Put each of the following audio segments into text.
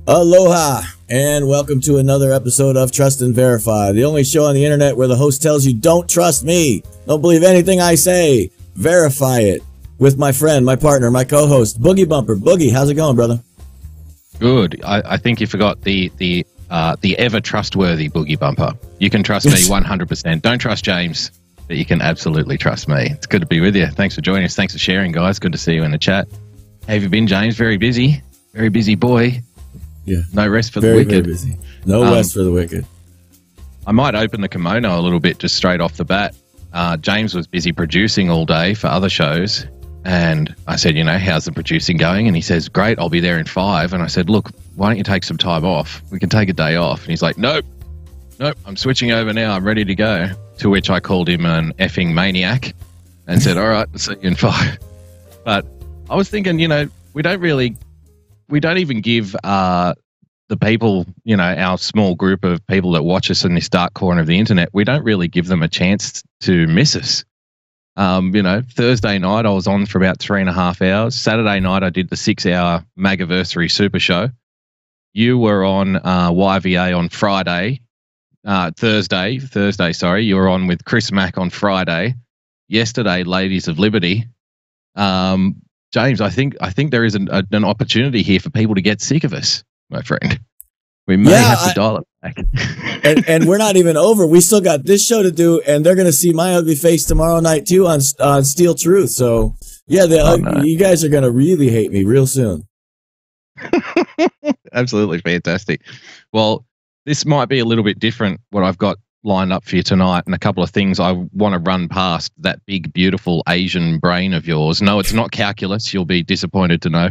Aloha, and welcome to another episode of Trust and Verify, the only show on the internet where the host tells you, don't trust me, don't believe anything I say, verify it, with my friend, my partner, my co-host, Boogie Bumper. Boogie, how's it going, brother? Good. I think you forgot the ever trustworthy Boogie Bumper. You can trust me 100%. Don't trust James, but you can absolutely trust me. It's good to be with you. Thanks for joining us. Thanks for sharing, guys. Good to see you in the chat. How have you been, James? Very busy boy. Yeah. No rest for the wicked. Very busy. No rest for the wicked. I might open the kimono a little bit just straight off the bat. James was busy producing all day for other shows. And I said, how's the producing going? And he says, great, I'll be there in 5. And I said, look, why don't you take some time off? We can take a day off. And he's like, nope, I'm switching over now. I'm ready to go. To which I called him an effing maniac and said, all right, I'll see you in 5. But I was thinking, we don't even give the people, our small group of people that watch us in this dark corner of the internet, we don't really give them a chance to miss us. Thursday night I was on for about 3.5 hours. Saturday night I did the 6-hour Magaversary Super Show. You were on YVA on Friday. Thursday, sorry. You were on with Chris Mack on Friday. Yesterday, Ladies of Liberty. James, I think there is an opportunity here for people to get sick of us, my friend. We may have to dial it back. and we're not even over. We still got this show to do, and they're going to see my ugly face tomorrow night too on Steel Truth. So yeah, you guys are going to really hate me real soon. Absolutely fantastic. Well, this might be a little bit different what I've got lined up for you tonight, and a couple of things I want to run past that big, beautiful Asian brain of yours. No, it's not calculus. You'll be disappointed to know.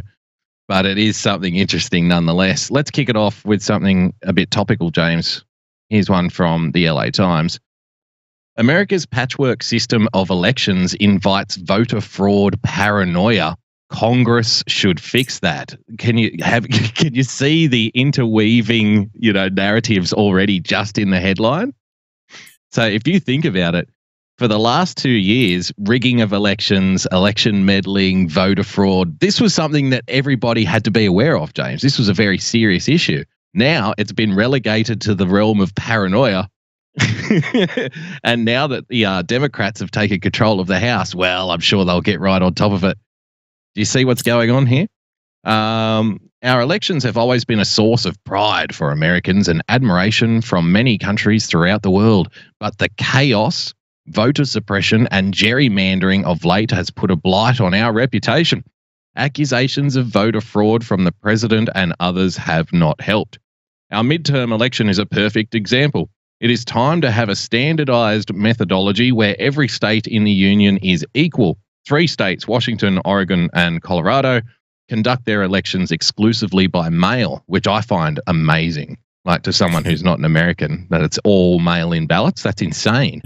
But it is something interesting nonetheless. Let's kick it off with something a bit topical, James. Here's one from the LA Times. America's patchwork system of elections invites voter fraud paranoia. Congress should fix that. Can you see the interweaving, narratives already just in the headline? So if you think about it, for the last 2 years, rigging of elections, election meddling, voter fraud, this was something that everybody had to be aware of, James. This was a very serious issue. Now it's been relegated to the realm of paranoia. And now that the Democrats have taken control of the House, well, I'm sure they'll get right on top of it. Do you see what's going on here? Our elections have always been a source of pride for Americans and admiration from many countries throughout the world. But the chaos, voter suppression and gerrymandering of late has put a blight on our reputation. Accusations of voter fraud from the president and others have not helped. Our midterm election is a perfect example. It is time to have a standardized methodology where every state in the union is equal. 3 states, Washington, Oregon, and Colorado, conduct their elections exclusively by mail, which I find amazing. Like, to someone who's not an American, that it's all mail-in ballots. That's insane.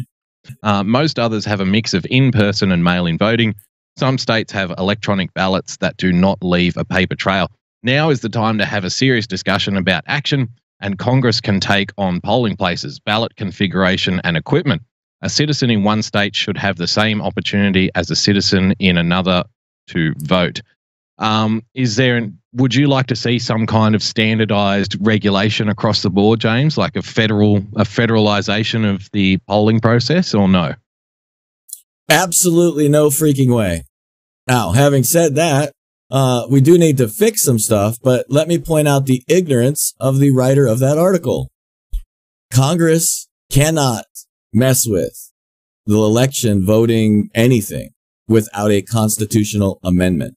Most others have a mix of in-person and mail-in voting. Some states have electronic ballots that do not leave a paper trail. Now is the time to have a serious discussion about action, and Congress can take on polling places, ballot configuration, and equipment. A citizen in one state should have the same opportunity as a citizen in another to vote. Would you like to see some kind of standardized regulation across the board, James, like a federalization of the polling process, or no? Absolutely no freaking way. Now, having said that, we do need to fix some stuff, but let me point out the ignorance of the writer of that article. Congress cannot mess with the election, voting, anything without a constitutional amendment.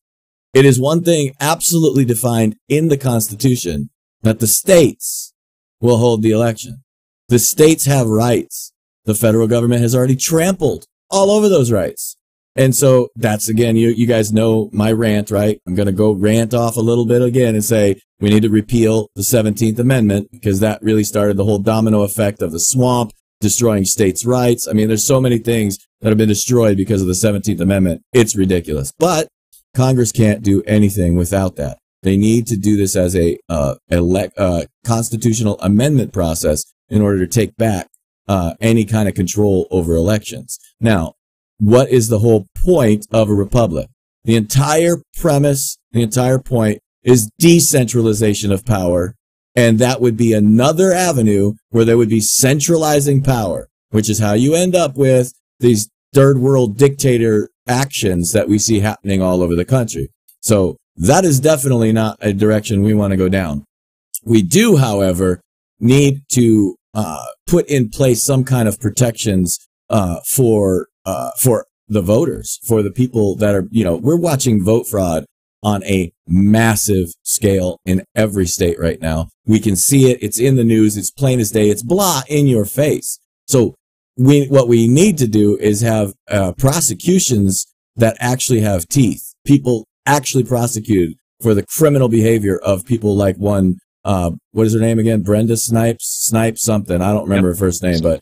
It is one thing absolutely defined in the Constitution that the states will hold the election. The states have rights. The federal government has already trampled all over those rights. And so that's, again, you guys know my rant, right? I'm going to go rant off a little bit again and say we need to repeal the 17th Amendment because that really started the whole domino effect of the swamp, destroying states' rights. I mean, there's so many things that have been destroyed because of the 17th Amendment. It's ridiculous. But Congress can't do anything without that. They need to do this as a constitutional amendment process in order to take back any kind of control over elections. Now, what is the whole point of a republic? The entire premise, the entire point is decentralization of power And that would be another avenue where there would be centralizing power, which is how you end up with these third world dictator actions that we see happening all over the country. So that is definitely not a direction we want to go down. We do, however, need to put in place some kind of protections for the voters, for the people that are, we're watching vote fraud on a massive scale in every state right now. We can see it. It's in the news. It's plain as day. It's blah in your face. So what we need to do is have prosecutions that actually have teeth. People actually prosecuted for the criminal behavior of people like one, what is her name again? Brenda Snipes something. I don't remember her first name, but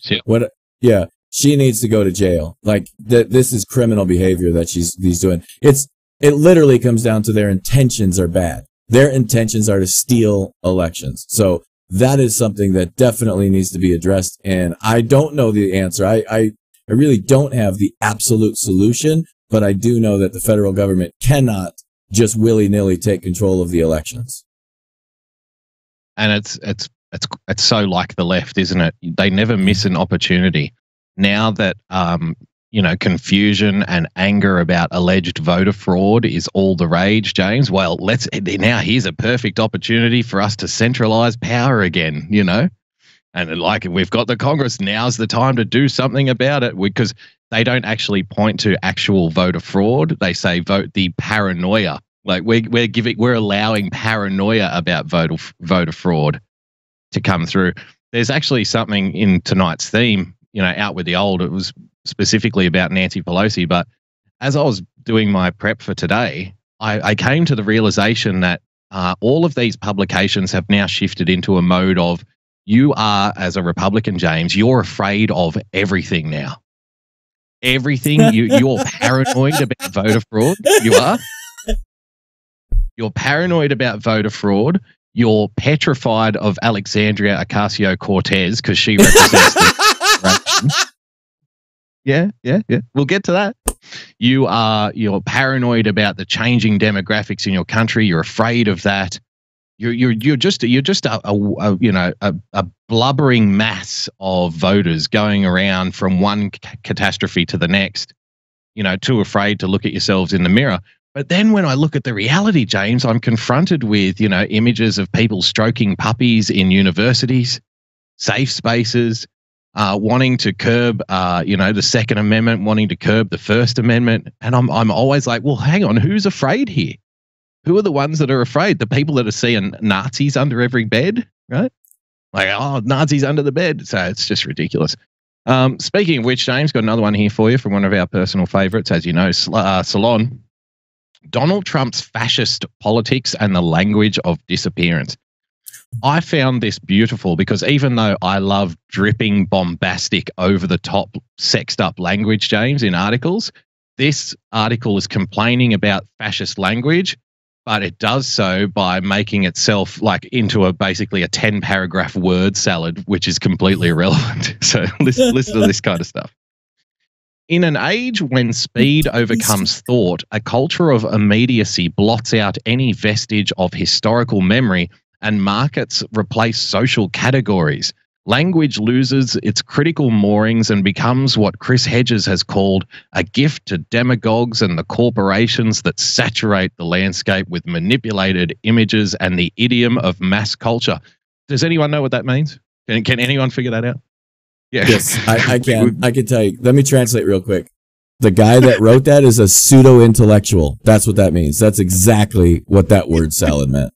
yeah, she needs to go to jail. Like this is criminal behavior that he's doing. It literally comes down to their intentions are bad. Their intentions are to steal elections. So that is something that definitely needs to be addressed. And I don't know the answer. I really don't have the absolute solution, but I do know that the federal government cannot just willy-nilly take control of the elections. And it's so like the left, isn't it? They never miss an opportunity. Now that confusion and anger about alleged voter fraud is all the rage, James. Well, now here's a perfect opportunity for us to centralize power again, And like we've got the Congress, now's the time to do something about it, because they don't actually point to actual voter fraud. They say vote the paranoia. Like we're allowing paranoia about voter fraud to come through. There's actually something in tonight's theme, out with the old. It was specifically about Nancy Pelosi, but as I was doing my prep for today, I came to the realization that all of these publications have now shifted into a mode of, you are, as a Republican, James, you're afraid of everything now. Everything. You're paranoid about voter fraud. You are. You're paranoid about voter fraud. You're petrified of Alexandria Ocasio-Cortez because she represents the Yeah. We'll get to that. You're paranoid about the changing demographics in your country. You're afraid of that. You're just a blubbering mass of voters going around from one catastrophe to the next. Too afraid to look at yourselves in the mirror. But then when I look at the reality, James, I'm confronted with images of people stroking puppies in universities, safe spaces. Wanting to curb, the Second Amendment, wanting to curb the First Amendment. And I'm always like, well, hang on, who's afraid here? Who are the ones that are afraid? The people that are seeing Nazis under every bed, right? Like, oh, Nazis under the bed. So it's just ridiculous. Speaking of which, James, got another one here for you from one of our personal favorites, as you know, Salon. Donald Trump's fascist politics and the language of disappearance. I found this beautiful because even though I love dripping, bombastic, over-the-top, sexed-up language, James, in articles, this article is complaining about fascist language, but it does so by making itself into basically a 10-paragraph word salad, which is completely irrelevant. So listen to this kind of stuff. In an age when speed overcomes thought, a culture of immediacy blots out any vestige of historical memory, and markets replace social categories. Language loses its critical moorings and becomes what Chris Hedges has called a gift to demagogues and the corporations that saturate the landscape with manipulated images and the idiom of mass culture. Does anyone know what that means? Can anyone figure that out? Yeah. Yes, I can. I can tell you. Let me translate real quick. The guy that wrote that is a pseudo-intellectual. That's what that means. That's exactly what that word salad meant.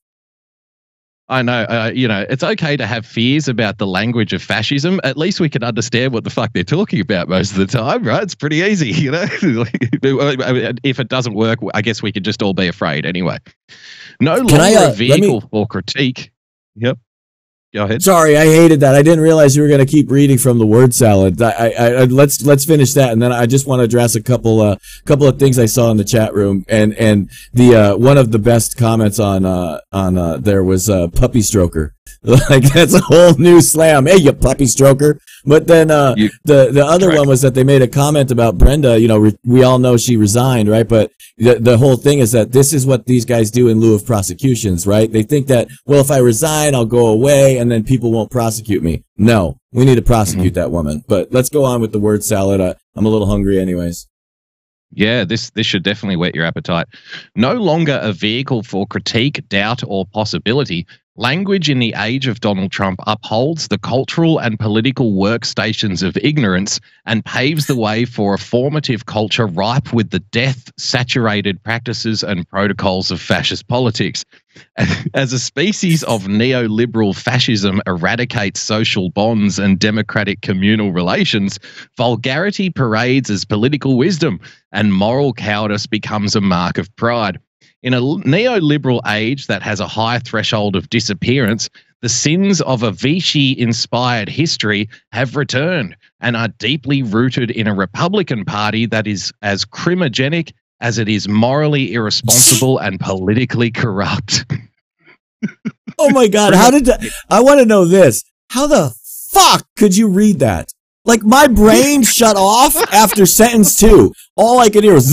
I know, it's okay to have fears about the language of fascism. At least we can understand what the fuck they're talking about most of the time, right? It's pretty easy, If it doesn't work, I guess we could just all be afraid anyway. No longer a vehicle for critique. Yep. Go ahead. Sorry, I hated that. I didn't realize you were going to keep reading from the word salad. Let's finish that, and then I just want to address a couple of things I saw in the chat room, and the one of the best comments on there was Puppy Stroker. Like that's a whole new slam. Hey, you puppy stroker. But then the other one was that they made a comment about Brenda. You know, we all know she resigned, right? But the whole thing is that this is what these guys do in lieu of prosecutions, right? They think that, well, if I resign, I'll go away and then people won't prosecute me. No, we need to prosecute that woman. But let's go on with the word salad. I'm a little hungry anyways. Yeah, this should definitely whet your appetite. No longer a vehicle for critique, doubt, or possibility, language in the age of Donald Trump upholds the cultural and political workstations of ignorance and paves the way for a formative culture ripe with the death-saturated practices and protocols of fascist politics. As a species of neoliberal fascism eradicates social bonds and democratic communal relations, vulgarity parades as political wisdom, and moral cowardice becomes a mark of pride. In a neoliberal age that has a high threshold of disappearance, the sins of a Vichy-inspired history have returned and are deeply rooted in a Republican Party that is as crimogenic as it is morally irresponsible and politically corrupt. Oh my God. I want to know this. How the fuck could you read that? Like my brain shut off after sentence 2. All I could hear was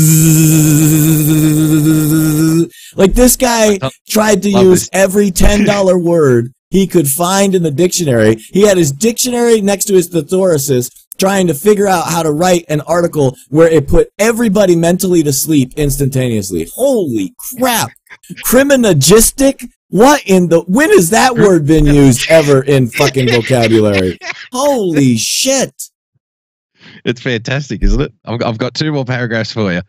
like this guy tried to use every $10 word he could find in the dictionary. He had his dictionary next to his thesauruses trying to figure out how to write an article where it put everybody mentally to sleep instantaneously. Holy crap. Criminologistic? When has that word been used ever in fucking vocabulary? Holy shit. It's fantastic, isn't it? I've got 2 more paragraphs for you.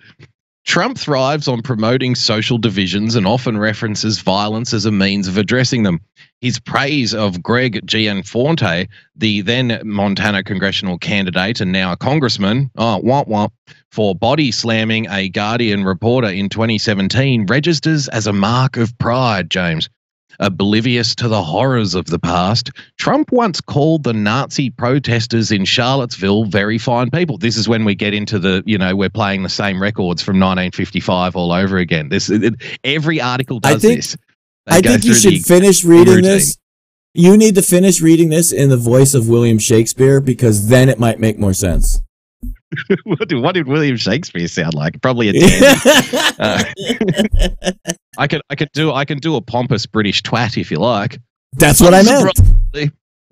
Trump thrives on promoting social divisions and often references violence as a means of addressing them. His praise of Greg Gianforte, the then Montana congressional candidate and now a congressman, for body slamming a Guardian reporter in 2017 registers as a mark of pride, James. Oblivious to the horrors of the past, Trump once called the Nazi protesters in Charlottesville very fine people. This is when we get into the, we're playing the same records from 1955 all over again. Every article does this. I think you should finish reading this. You need to finish reading this in the voice of William Shakespeare because then it might make more sense. What did William Shakespeare sound like? Probably a dandy. I can do a pompous British twat if you like. That's what I meant.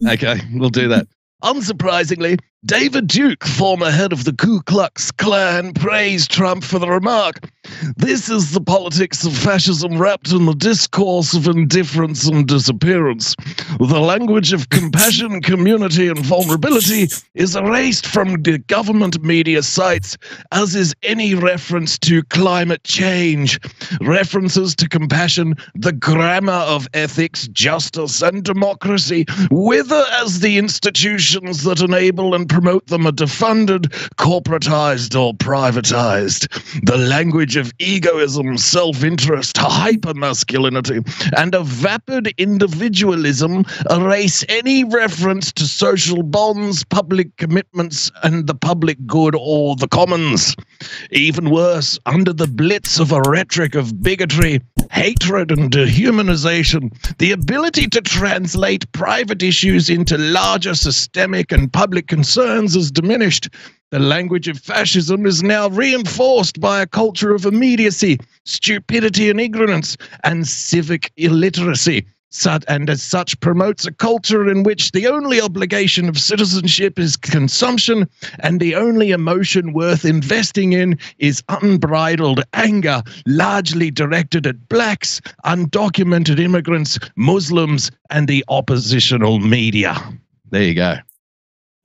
Okay, we'll do that. Unsurprisingly, David Duke, former head of the Ku Klux Klan, praised Trump for the remark, "This is the politics of fascism wrapped in the discourse of indifference and disappearance. The language of compassion, community, and vulnerability is erased from the government media sites, as is any reference to climate change. References to compassion, the grammar of ethics, justice, and democracy wither as the institutions that enable and promote them are defunded, corporatized, or privatized. The language of egoism, self-interest, hypermasculinity, and a vapid individualism erase any reference to social bonds, public commitments, and the public good or the commons. Even worse, under the blitz of a rhetoric of bigotry, hatred, and dehumanization, the ability to translate private issues into larger systemic and public concerns is diminished. The language of fascism is now reinforced by a culture of immediacy, stupidity and ignorance, and civic illiteracy, and as such promotes a culture in which the only obligation of citizenship is consumption, and the only emotion worth investing in is unbridled anger, largely directed at blacks, undocumented immigrants, Muslims, and the oppositional media." There you go.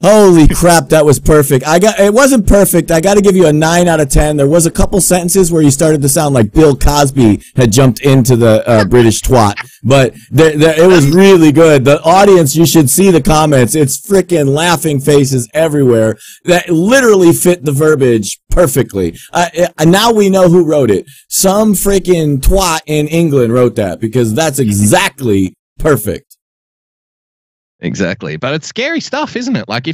Holy crap, that was perfect. It wasn't perfect. I got to give you a 9 out of 10. There was a couple sentences where you started to sound like Bill Cosby had jumped into the British twat, but it was really good. The audience, you should see the comments. It's freaking laughing faces everywhere that literally fit the verbiage perfectly. Now we know who wrote it. Some freaking twat in England wrote that because that's exactly perfect. Exactly. But it's scary stuff, isn't it? Like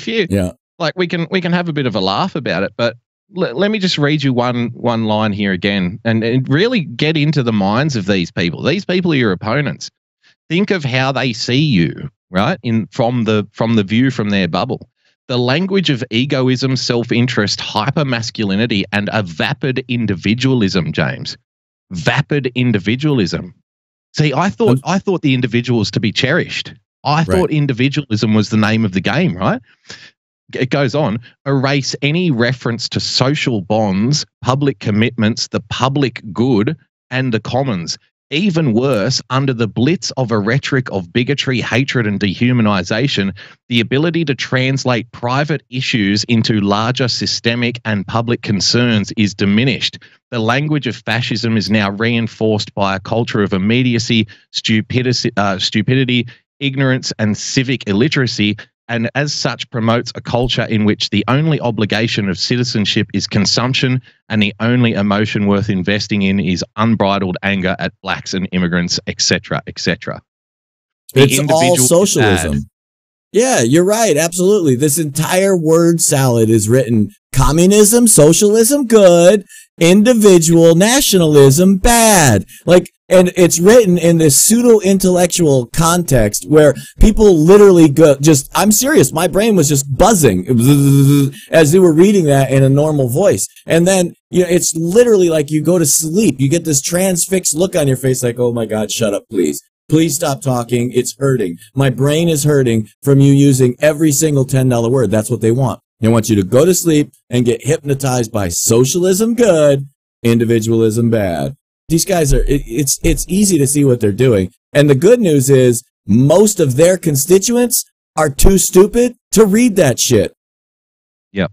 like we can have a bit of a laugh about it, but let me just read you one line here again and really get into the minds of these people. These people are your opponents. think of how they see you, right? From the view from their bubble. The language of egoism, self-interest, hyper-masculinity, and a vapid individualism, James. Vapid individualism. See, I thought the individual was to be cherished. I thought individualism was the name of the game, right? It goes on, erase any reference to social bonds, public commitments, the public good, and the commons. Even worse, under the blitz of a rhetoric of bigotry, hatred, and dehumanization, the ability to translate private issues into larger systemic and public concerns is diminished. The language of fascism is now reinforced by a culture of immediacy, stupidity, ignorance, and civic illiteracy, and as such promotes a culture in which the only obligation of citizenship is consumption and the only emotion worth investing in is unbridled anger at blacks and immigrants, etc., etc. It's all socialism. Yeah, you're right. Absolutely. This entire word salad is written communism, socialism, good, individual, nationalism, bad. Like, and it's written in this pseudo-intellectual context where people literally go, I'm serious, my brain was just buzzing as they were reading that in a normal voice. And then, you know, it's literally like you go to sleep. You get this transfixed look on your face like, oh my God, shut up, please. Please stop talking. It's hurting. My brain is hurting from you using every single $10 word. That's what they want. They want you to go to sleep and get hypnotized by socialism good, individualism bad. These guys are, it's easy to see what they're doing. And the good news is most of their constituents are too stupid to read that shit. Yep.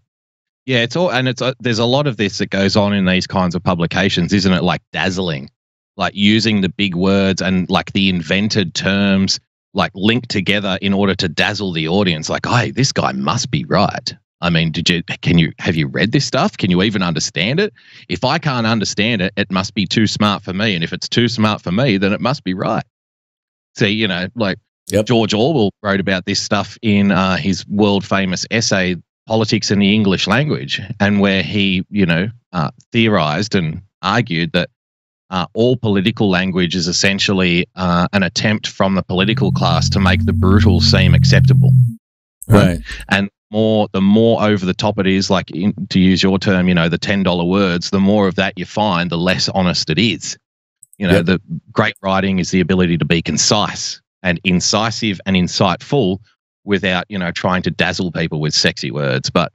Yeah, it's all, and there's a lot of this that goes on in these kinds of publications, isn't it? Like dazzling, like using the big words and like the invented terms, like linked together in order to dazzle the audience. Like, hey, this guy must be right. I mean, have you read this stuff? Can you even understand it? If I can't understand it, it must be too smart for me. And if it's too smart for me, then it must be right. See, you know, like George Orwell wrote about this stuff in his world famous essay, Politics in the English Language, and where he, you know, theorized and argued that all political language is essentially an attempt from the political class to make the brutal seem acceptable. Right. And the more over the top it is, like to use your term, you know, the $10 words, the more of that you find, the less honest it is. You know, the great writing is the ability to be concise and incisive and insightful without, you know, trying to dazzle people with sexy words. But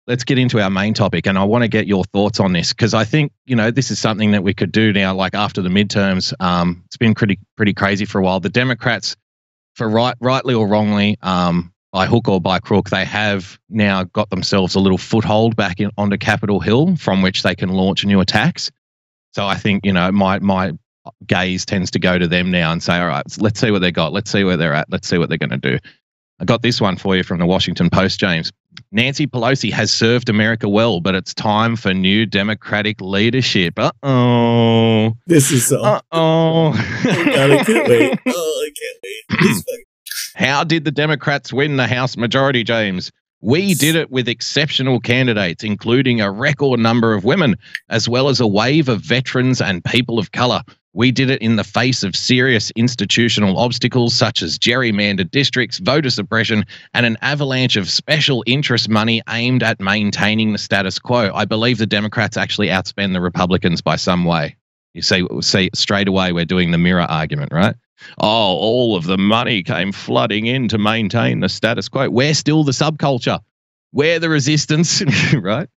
let's get into our main topic, and I want to get your thoughts on this because I think, you know, this is something that we could do now, like after the midterms. It's been pretty crazy for a while. The Democrats, for rightly or wrongly, by hook or by crook, they have now got themselves a little foothold back onto Capitol Hill from which they can launch new attacks. So I think, you know, my gaze tends to go to them now and say, all right, let's see what they got. Let's see where they're at. Let's see what they're going to do. I got this one for you from the Washington Post, James. Nancy Pelosi has served America well, but it's time for new Democratic leadership. Uh-oh. This is so... Uh-oh. I can't wait. Oh, I can't wait. How did the Democrats win the House majority, James? We did it with exceptional candidates, including a record number of women, as well as a wave of veterans and people of color. We did it in the face of serious institutional obstacles such as gerrymandered districts, voter suppression, and an avalanche of special interest money aimed at maintaining the status quo. I believe the Democrats actually outspend the Republicans by some way. You see straight away we're doing the mirror argument, right? Oh, all of the money came flooding in to maintain the status quo. We're still the subculture. We're the resistance, right?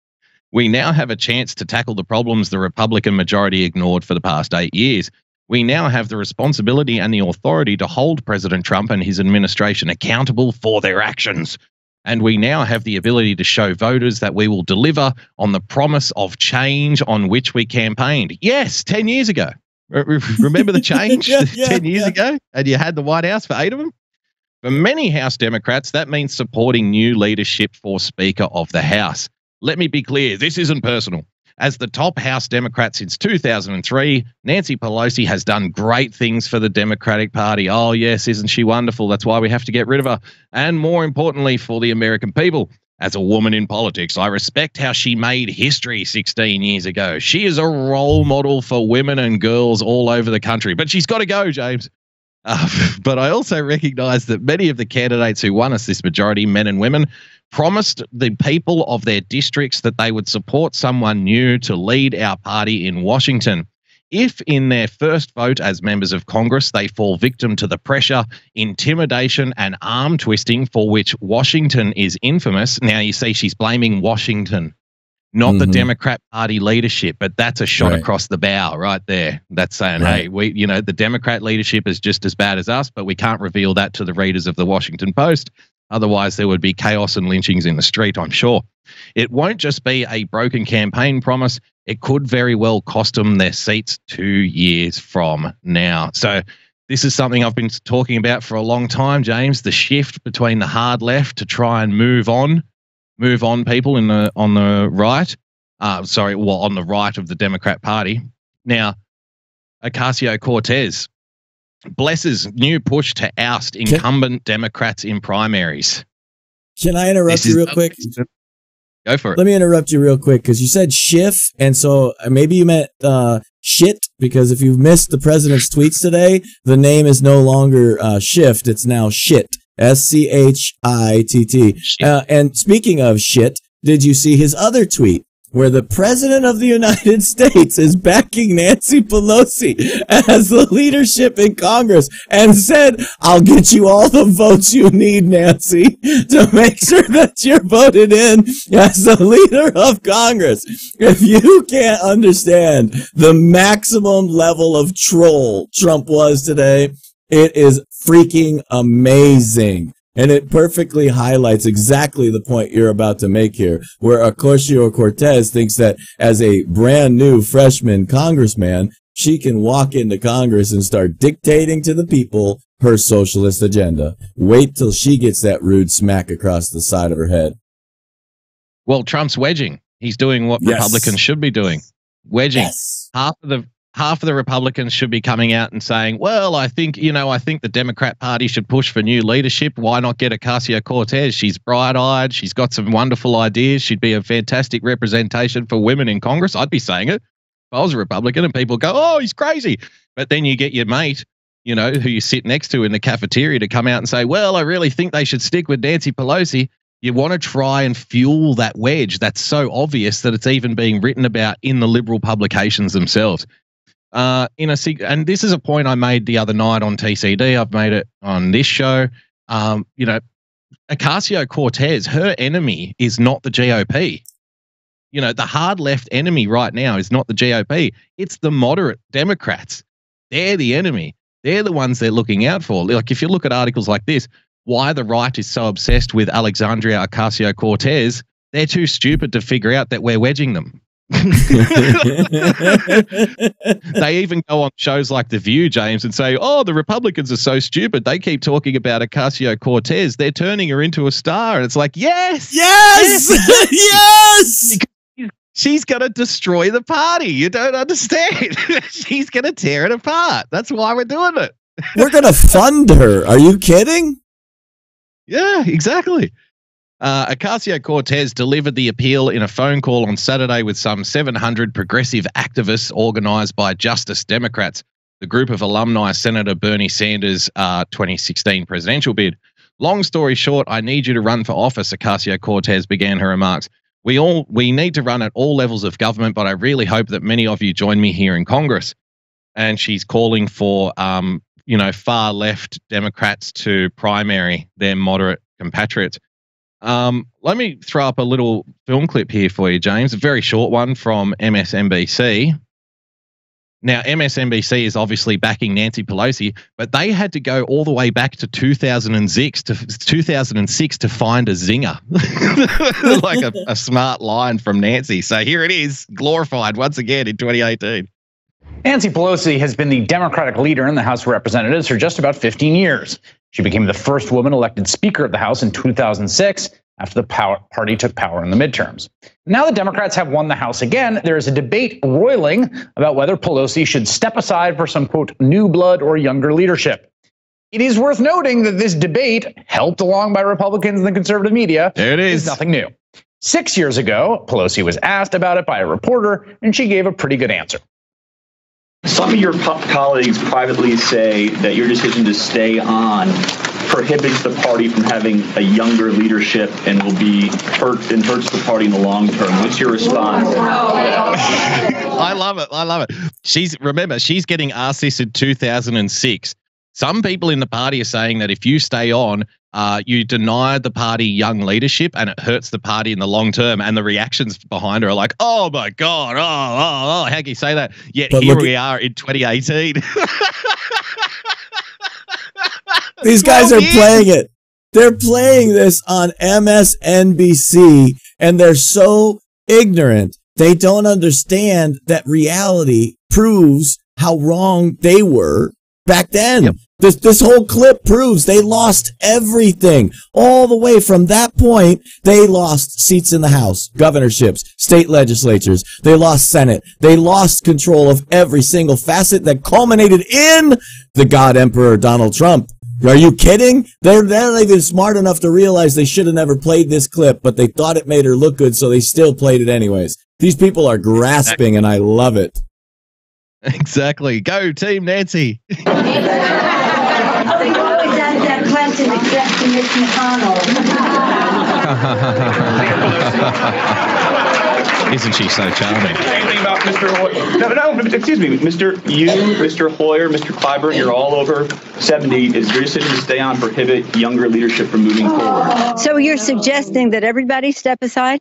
We now have a chance to tackle the problems the Republican majority ignored for the past 8 years. We now have the responsibility and the authority to hold President Trump and his administration accountable for their actions. And we now have the ability to show voters that we will deliver on the promise of change on which we campaigned. Yes, 10 years ago. Remember the change 10 years ago? And you had the White House for 8 of them? For many House Democrats, that means supporting new leadership for Speaker of the House. Let me be clear, this isn't personal. As the top House Democrat since 2003, Nancy Pelosi has done great things for the Democratic Party. Oh, yes, isn't she wonderful? That's why we have to get rid of her. And more importantly, for the American people. As a woman in politics, I respect how she made history 16 years ago. She is a role model for women and girls all over the country. But she's got to go, James. But I also recognize that many of the candidates who won us this majority, men and women, promised the people of their districts that they would support someone new to lead our party in Washington. If in their first vote as members of Congress, they fall victim to the pressure, intimidation, and arm twisting for which Washington is infamous. Now you see she's blaming Washington, not the Democrat Party leadership, but that's a shot across the bow right there. That's saying, hey, the Democrat leadership is just as bad as us, but we can't reveal that to the readers of the Washington Post. Otherwise, there would be chaos and lynchings in the street, I'm sure. It won't just be a broken campaign promise. It could very well cost them their seats 2 years from now. So this is something I've been talking about for a long time, James, the shift between the hard left to try and move on people on the right. On the right of the Democrat Party. Now, Ocasio-Cortez blesses new push to oust incumbent Democrats in primaries. Can I interrupt you real quick? Go for it. Let me interrupt you real quick because you said Schiff, and so maybe you meant shit, because if you've missed the president's tweets today, the name is no longer Shift, it's now Shit. SCHITT. And speaking of shit, did you see his other tweet where the president of the United States is backing Nancy Pelosi as the leadership in Congress and said, I'll get you all the votes you need, Nancy, to make sure that you're voted in as the leader of Congress. If you can't understand the maximum level of troll Trump was today, it is freaking amazing. And it perfectly highlights exactly the point you're about to make here, where Ocasio-Cortez thinks that as a brand new freshman congressman, she can walk into Congress and start dictating to the people her socialist agenda. Wait till she gets that rude smack across the side of her head. Well, Trump's wedging. He's doing what Republicans should be doing. Wedging. Yes. Half of the Republicans should be coming out and saying, well, I think the Democrat Party should push for new leadership. Why not get Ocasio-Cortez? She's bright-eyed. She's got some wonderful ideas. She'd be a fantastic representation for women in Congress. I'd be saying it if I was a Republican, and people go, oh, he's crazy. But then you get your mate, who you sit next to in the cafeteria to come out and say, well, I really think they should stick with Nancy Pelosi. You want to try and fuel that wedge that's so obvious that it's even being written about in the liberal publications themselves. And this is a point I made the other night on TCD. I've made it on this show. Ocasio-Cortez, her enemy is not the GOP. The hard left enemy right now is not the GOP. It's the moderate Democrats. They're the enemy. They're the ones they're looking out for. Like, if you look at articles like this, why the right is so obsessed with Alexandria Ocasio-Cortez, they're too stupid to figure out that we're wedging them. They even go on shows like The View, James, and say, oh, the Republicans are so stupid. They keep talking about Ocasio-Cortez. They're turning her into a star. And it's like, yes. She's going to destroy the party. You don't understand. She's going to tear it apart. That's why we're doing it. We're going to fund her. Are you kidding? Yeah, exactly. Ocasio-Cortez delivered the appeal in a phone call on Saturday with some 700 progressive activists organized by Justice Democrats, the group of alumni Senator Bernie Sanders' 2016 presidential bid. Long story short, I need you to run for office, Ocasio-Cortez began her remarks. We need to run at all levels of government, but I really hope that many of you join me here in Congress. And she's calling for, far left Democrats to primary their moderate compatriots. Let me throw up a little film clip here for you, James, a very short one from MSNBC. Now, MSNBC is obviously backing Nancy Pelosi, but they had to go all the way back to 2006 to find a zinger, like a smart line from Nancy. So here it is, glorified once again in 2018. Nancy Pelosi has been the Democratic leader in the House of Representatives for just about 15 years. She became the first woman elected Speaker of the House in 2006 after the party took power in the midterms. Now the Democrats have won the House again. There is a debate roiling about whether Pelosi should step aside for some, quote, new blood or younger leadership. It is worth noting that this debate, helped along by Republicans and the conservative media, is nothing new. 6 years ago, Pelosi was asked about it by a reporter, and she gave a pretty good answer. Some of your colleagues privately say that your decision to stay on prohibits the party from having a younger leadership and will be hurts the party in the long term. What's your response? I love it. I love it. She's getting asked this in 2006. Some people in the party are saying that if you stay on, you deny the party young leadership and it hurts the party in the long term. And the reactions behind her are like, oh my God, how can you say that? Yet but here we are in 2018. These guys are playing it. They're playing this on MSNBC, and they're so ignorant. They don't understand that reality proves how wrong they were back then. Yep. This whole clip proves they lost everything. All the way from that point, they lost seats in the House, governorships, state legislatures. They lost Senate. They lost control of every single facet that culminated in the God Emperor Donald Trump. Are you kidding? They're not even smart enough to realize they should have never played this clip, but they thought it made her look good, so they still played it anyways. These people are grasping, and I love it. Exactly. Go, Team Nancy. I've always asked that question except to Mitch McConnell. Isn't she so charming? Anything about Mr. Hoyer? No, excuse me. Mr. Hoyer, Mr. Clyburn, you're all over 70. Is your decision to stay on prohibit younger leadership from moving forward? So you're suggesting that everybody step aside?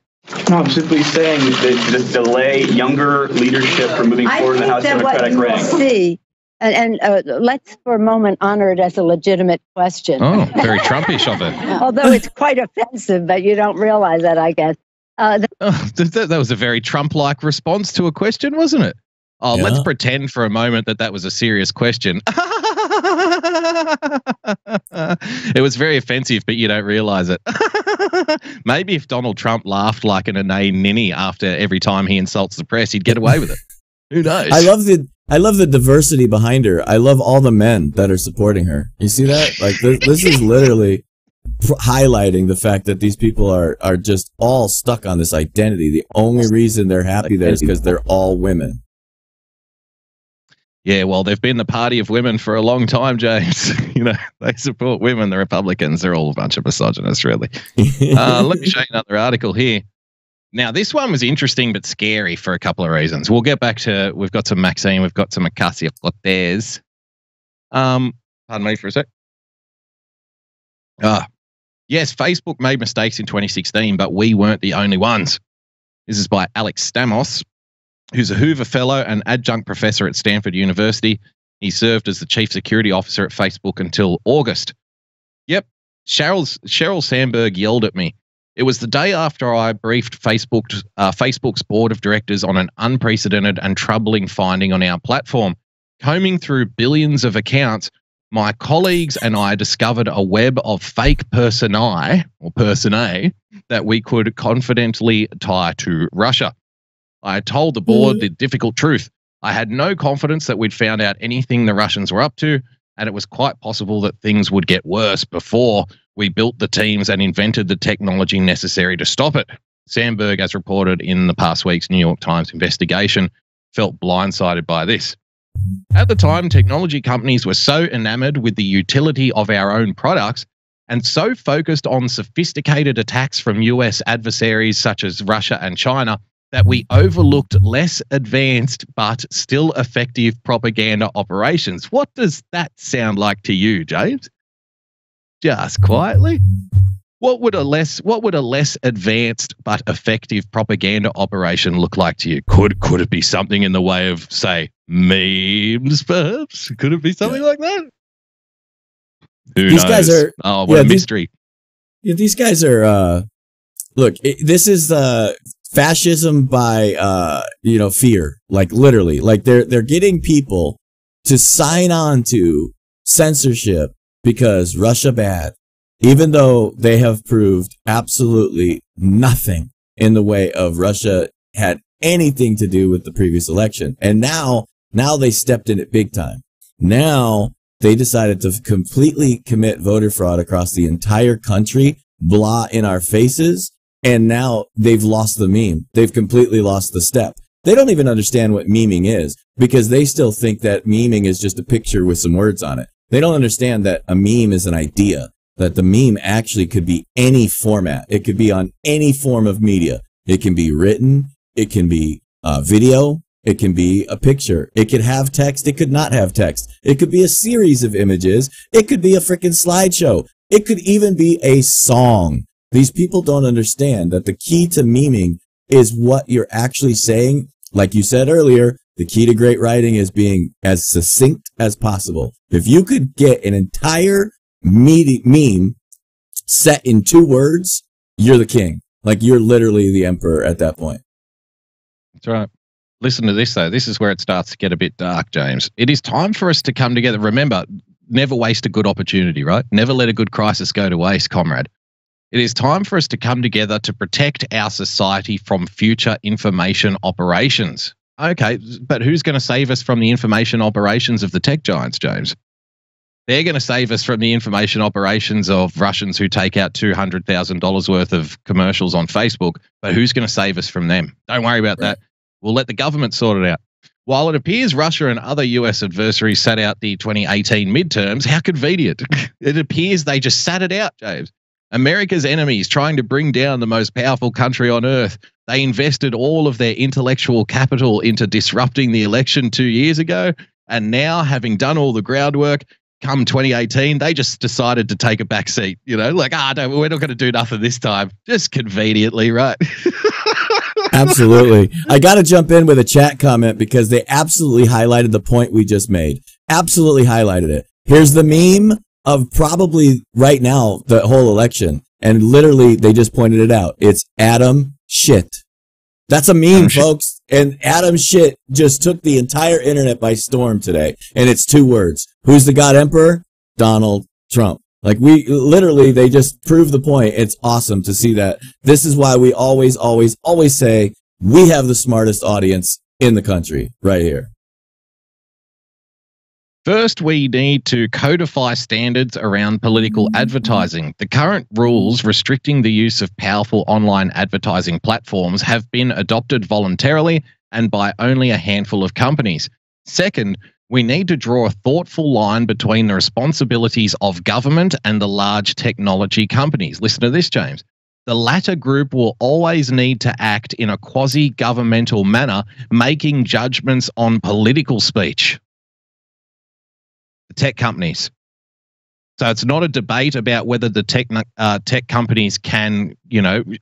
No, I'm simply saying that delay younger leadership from moving forward in the House Democratic rank. See, and let's for a moment honor it as a legitimate question. Oh, very Trumpish of it. Although it's quite offensive, but you don't realize that, I guess. That was a very Trump-like response to a question, wasn't it? Oh, yeah. Let's pretend for a moment that was a serious question. It was very offensive, but you don't realize it. Maybe if Donald Trump laughed like an inane ninny after every time he insults the press, he'd get away with it. Who knows? I love the diversity behind her. I love all the men that are supporting her. You see that? Like this is literally highlighting the fact that these people are just all stuck on this identity. The only reason they're happy there is because they're all women. Yeah, well, they've been the party of women for a long time, James. They support women, the Republicans. They're all a bunch of misogynists, really. Let me show you another article here. Now, this one was interesting but scary for a couple of reasons. We'll get back to, we've got some Maxine, we've got some Ocasio-Cortez. Pardon me for a sec. Yes, Facebook made mistakes in 2016, but we weren't the only ones. This is by Alex Stamos, who's a Hoover Fellow and adjunct professor at Stanford University. He served as the chief security officer at Facebook until August. Yep, Sheryl Sandberg yelled at me. It was the day after I briefed Facebook's board of directors on an unprecedented and troubling finding on our platform. Combing through billions of accounts, my colleagues and I discovered a web of fake personae that we could confidently tie to Russia. I told the board the difficult truth. I had no confidence that we'd found out anything the Russians were up to, and it was quite possible that things would get worse before we built the teams and invented the technology necessary to stop it. Sandberg, as reported in the past week's New York Times investigation, felt blindsided by this. At the time, technology companies were so enamored with the utility of our own products and so focused on sophisticated attacks from US adversaries such as Russia and China that we overlooked less advanced but still effective propaganda operations. What does that sound like to you, James? Just quietly. What would a less advanced but effective propaganda operation look like to you? Could it be something in the way of, say, memes, perhaps? Could it be something like that? These guys are a mystery. These guys are look, this is fascism by fear. Like literally. Like they're getting people to sign on to censorship because Russia bad, even though they have proved absolutely nothing in the way of Russia had anything to do with the previous election. And now they stepped in it big time. Now they decided to completely commit voter fraud across the entire country, blah in our faces. And now they've lost the meme. They've completely lost the step. They don't even understand what memeing is because they still think that memeing is just a picture with some words on it. They don't understand that a meme is an idea, that the meme actually could be any format. It could be on any form of media. It can be written. It can be video. It can be a picture. It could have text. It could not have text. It could be a series of images. It could be a freaking slideshow. It could even be a song. These people don't understand that the key to memeing is what you're actually saying. Like you said earlier, the key to great writing is being as succinct as possible. If you could get an entire meme set in 2 words, you're the king. Like you're literally the emperor at that point. That's right. Listen to this, though. This is where it starts to get a bit dark, James. It is time for us to come together. Remember, never waste a good opportunity, right? Never let a good crisis go to waste, comrade. It is time for us to come together to protect our society from future information operations. Okay, but who's going to save us from the information operations of the tech giants, James? They're going to save us from the information operations of Russians who take out $200,000 worth of commercials on Facebook, but who's going to save us from them? Don't worry about that. We'll let the government sort it out. While it appears Russia and other US adversaries sat out the 2018 midterms, how convenient. It appears they just sat it out, James. America's enemies trying to bring down the most powerful country on earth. They invested all of their intellectual capital into disrupting the election 2 years ago. And now, having done all the groundwork, come 2018, they just decided to take a back seat. You know, like, no, we're not going to do nothing this time. Just conveniently, right? Absolutely. I got to jump in with a chat comment because they absolutely highlighted the point we just made. Absolutely highlighted it. Here's the meme of probably right now, the whole election. And literally, they just pointed it out. It's Adam shit. That's a meme, folks. And Adam shit just took the entire internet by storm today. And it's 2 words. Who's the God Emperor? Donald Trump. Like we literally, they just prove the point. It's awesome to see that. This is why we always say we have the smartest audience in the country right here. First, we need to codify standards around political advertising. The current rules restricting the use of powerful online advertising platforms have been adopted voluntarily and by only a handful of companies. Second, we need to draw a thoughtful line between the responsibilities of government and the large technology companies. Listen to this, James. The latter group will always need to act in a quasi-governmental manner, making judgments on political speech. The tech companies. So it's not a debate about whether the tech companies can,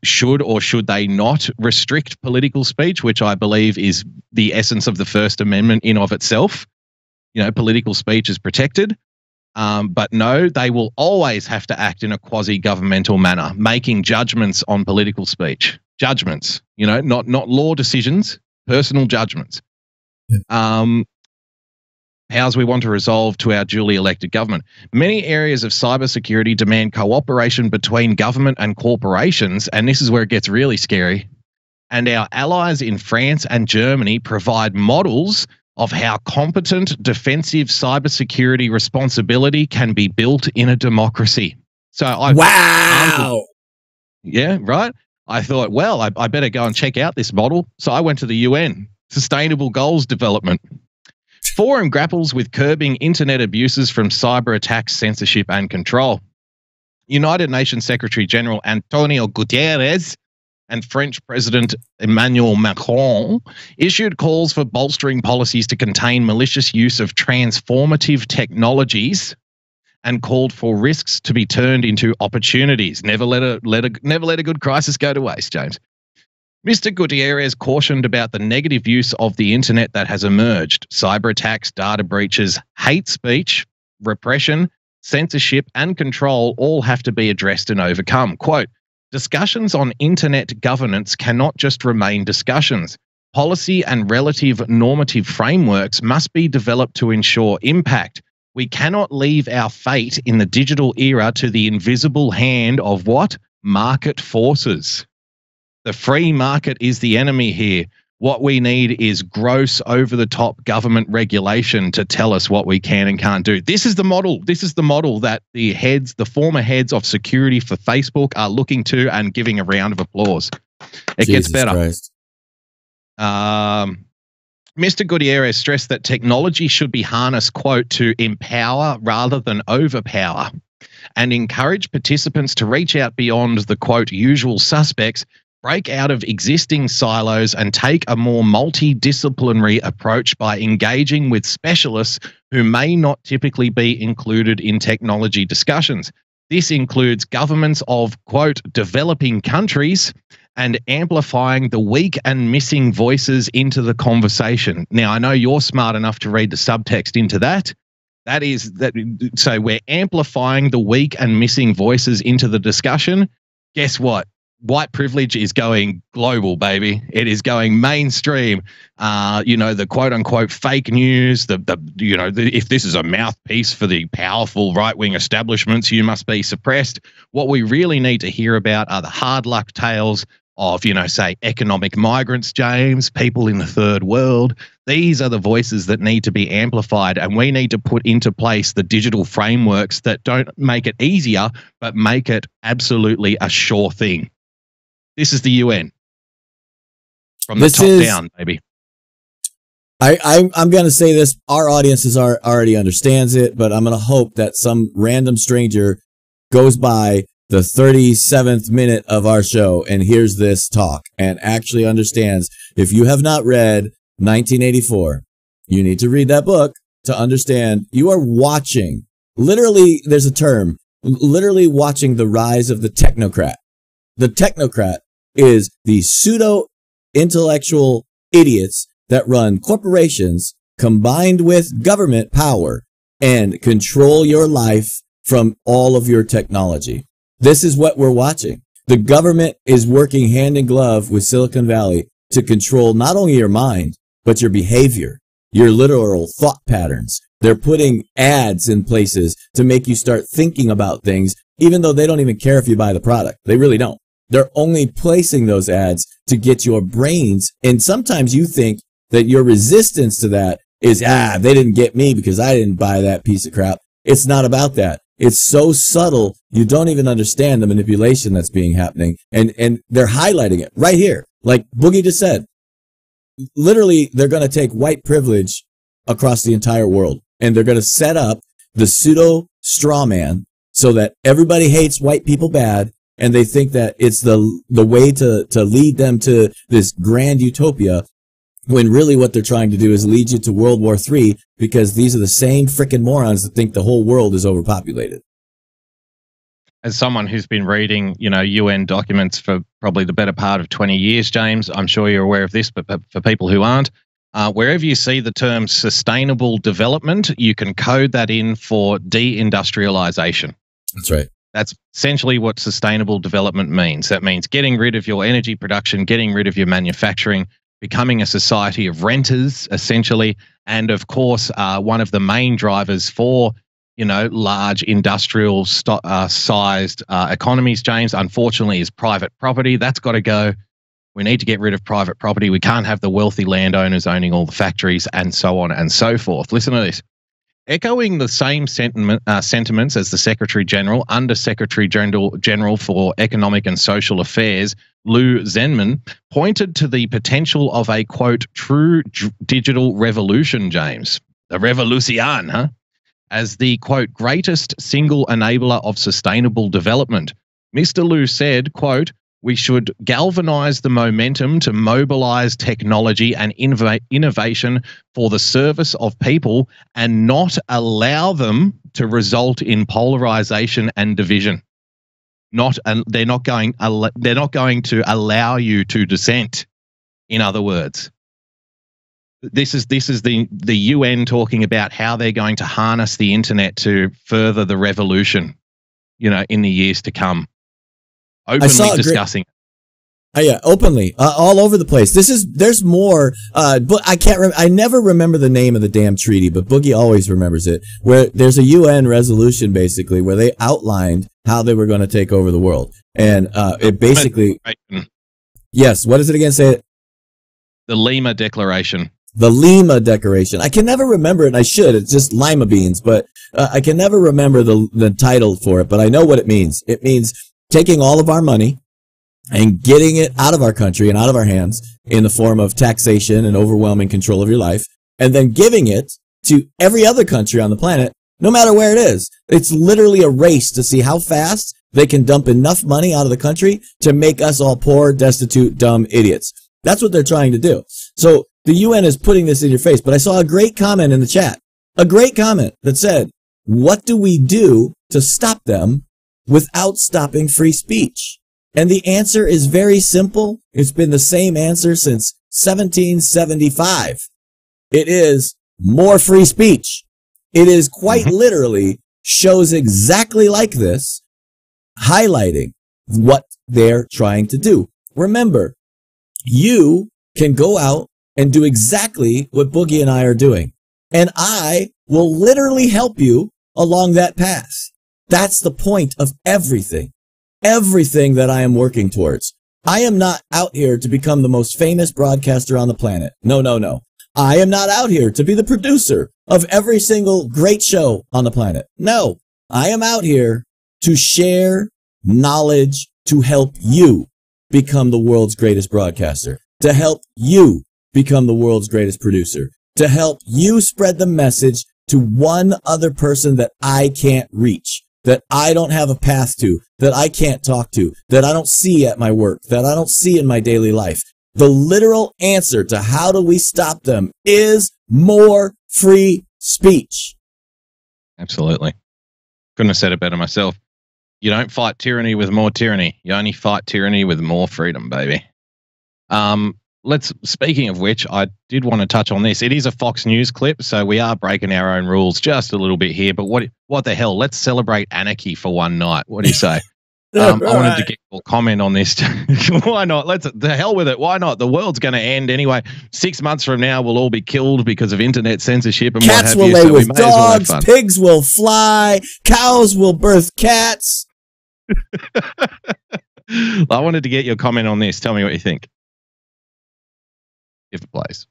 should or should they not restrict political speech, which I believe is the essence of the First Amendment in of itself. Political speech is protected. But no, they will always have to act in a quasi-governmental manner, making judgments on political speech. Judgments, not law decisions, personal judgments. How's we want to resolve to our duly elected government? Many areas of cybersecurity demand cooperation between government and corporations, and this is where it gets really scary. And our allies in France and Germany provide models of how competent defensive cybersecurity responsibility can be built in a democracy. So wow. Yeah, right. I thought, well, I better go and check out this model. So I went to the UN, Sustainable Goals Development. Forum grapples with curbing internet abuses from cyber attacks, censorship, and control. United Nations Secretary General Antonio Guterres and French President Emmanuel Macron issued calls for bolstering policies to contain malicious use of transformative technologies and called for risks to be turned into opportunities. Never let a good crisis go to waste, James. Mr. Guterres cautioned about the negative use of the internet that has emerged. Cyber attacks, data breaches, hate speech, repression, censorship, and control all have to be addressed and overcome. Quote, discussions on internet governance cannot just remain discussions. Policy and relative normative frameworks must be developed to ensure impact. We cannot leave our fate in the digital era to the invisible hand of what? Market forces. The free market is the enemy here. What we need is gross, over-the-top government regulation to tell us what we can and can't do. This is the model. This is the model that the former heads of security for Facebook are looking to and giving a round of applause. It gets better. Mr. Gutierrez stressed that technology should be harnessed, quote, to empower rather than overpower, and encourage participants to reach out beyond the, quote, usual suspects, break out of existing silos, and take a more multidisciplinary approach by engaging with specialists who may not typically be included in technology discussions. This includes governments of, quote, developing countries, and amplifying the weak and missing voices into the conversation. Now, I know you're smart enough to read the subtext into that. So we're amplifying the weak and missing voices into the discussion. Guess what? White privilege is going global, baby. It is going mainstream. The quote unquote fake news, if this is a mouthpiece for the powerful right-wing establishments, you must be suppressed. What we really need to hear about are the hard luck tales of, say, economic migrants, James, people in the third world. These are the voices that need to be amplified, and we need to put into place the digital frameworks that don't make it easier, but make it absolutely a sure thing. This is the UN. From the top down, baby. I'm going to say this. Our audience already understands it, but I'm going to hope that some random stranger goes by the 37th minute of our show and hears this talk and actually understands. If you have not read 1984, you need to read that book to understand. You are watching, literally, there's a term, literally watching the rise of the technocrat. The technocrat is the pseudo-intellectual idiots that run corporations combined with government power and control your life from all of your technology. This is what we're watching. The government is working hand in glove with Silicon Valley to control not only your mind, but your behavior, your literal thought patterns. They're putting ads in places to make you start thinking about things, even though they don't even care if you buy the product. They really don't. They're only placing those ads to get your brains. And sometimes you think that your resistance to that is, they didn't get me because I didn't buy that piece of crap. It's not about that. It's so subtle, you don't even understand the manipulation that's being happening. And they're highlighting it right here. Like Boogie just said, literally, they're going to take white privilege across the entire world. And they're going to set up the pseudo straw man so that everybody hates white people bad. And they think that it's the way to lead them to this grand utopia, when really what they're trying to do is lead you to World War III, because these are the same frickin' morons that think the whole world is overpopulated. As someone who's been reading, UN documents for probably the better part of 20 years, James, I'm sure you're aware of this, but for people who aren't, wherever you see the term sustainable development, you can code that in for deindustrialization. That's right. That's essentially what sustainable development means. That means getting rid of your energy production, getting rid of your manufacturing, becoming a society of renters, essentially. And of course, one of the main drivers for, large industrial sized economies, James, unfortunately, is private property. That's got to go. We need to get rid of private property. We can't have the wealthy landowners owning all the factories and so on and so forth. Listen to this. Echoing the same sentiments as the Secretary General, Under Secretary General for Economic and Social Affairs, Lou Zenman, pointed to the potential of a, quote, true digital revolution, James. The revolution, huh? As the, quote, greatest single enabler of sustainable development. Mr. Lou said, quote, we should galvanize the momentum to mobilize technology and innovation for the service of people and not allow them to result in polarization and division. They're not going to allow you to dissent. In other words, this is the UN talking about how they're going to harness the internet to further the revolution, in the years to come. Openly discussing. Yeah, openly, all over the place. There's more, but I never remember the name of the damn treaty, but Boogie always remembers it, where there's a UN resolution basically where they outlined how they were going to take over the world. And, it basically, yes. What is it again? Say it. The Lima Declaration. The Lima Declaration. I can never remember it, and I should. It's just lima beans, but, I can never remember the title for it, but I know what it means. It means taking all of our money and getting it out of our country and out of our hands in the form of taxation and overwhelming control of your life, and then giving it to every other country on the planet, no matter where it is. It's literally a race to see how fast they can dump enough money out of the country to make us all poor, destitute, dumb idiots. That's what they're trying to do. So the UN is putting this in your face, but I saw a great comment in the chat, a great comment that said, what do we do to stop them without stopping free speech? And the answer is very simple. It's been the same answer since 1775. It is more free speech. It is quite literally shows exactly like this, highlighting what they're trying to do. Remember, you can go out and do exactly what Boogie and I are doing, and I will literally help you along that path. That's the point of everything that I am working towards. I am not out here to become the most famous broadcaster on the planet. No, no, no. I am not out here to be the producer of every single great show on the planet. No, I am out here to share knowledge, to help you become the world's greatest broadcaster, to help you become the world's greatest producer, to help you spread the message to one other person that I can't reach, that I don't have a path to, that I can't talk to, that I don't see at my work, that I don't see in my daily life. The literal answer to how do we stop them is more free speech. Absolutely. Couldn't have said it better myself. You don't fight tyranny with more tyranny. You only fight tyranny with more freedom, baby. Speaking of which, I did want to touch on this. It is a Fox News clip, so we are breaking our own rules just a little bit here, but what the hell? Let's celebrate anarchy for one night. What do you say? I wanted to get your comment on this. Why not? The hell with it. Why not? The world's going to end anyway. 6 months from now, we'll all be killed because of internet censorship and cats what have you. Cats will lay with dogs, well pigs will fly, cows will birth cats. I wanted to get your comment on this. Tell me what you think. If it plays.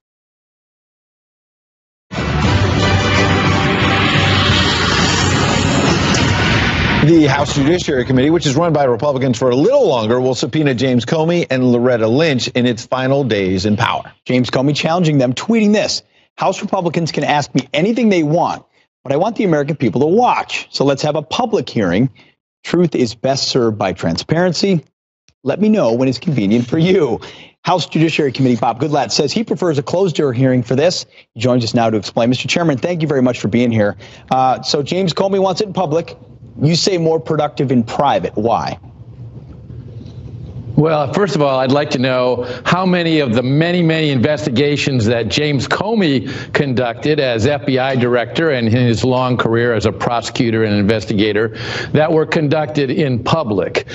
The House Judiciary Committee, which is run by Republicans for a little longer, will subpoena James Comey and Loretta Lynch in its final days in power. James Comey challenging them, tweeting this: House Republicans can ask me anything they want, but I want the American people to watch. So let's have a public hearing. Truth is best served by transparency. Let me know when it's convenient for you. House Judiciary Committee Bob Goodlatte says he prefers a closed-door hearing for this. He joins us now to explain. Mr. Chairman, thank you very much for being here. So James Comey wants it in public. You say more productive in private. Why? Well, first of all, I'd like to know how many of the many investigations that James Comey conducted as FBI director and in his long career as a prosecutor and investigator that were conducted in public.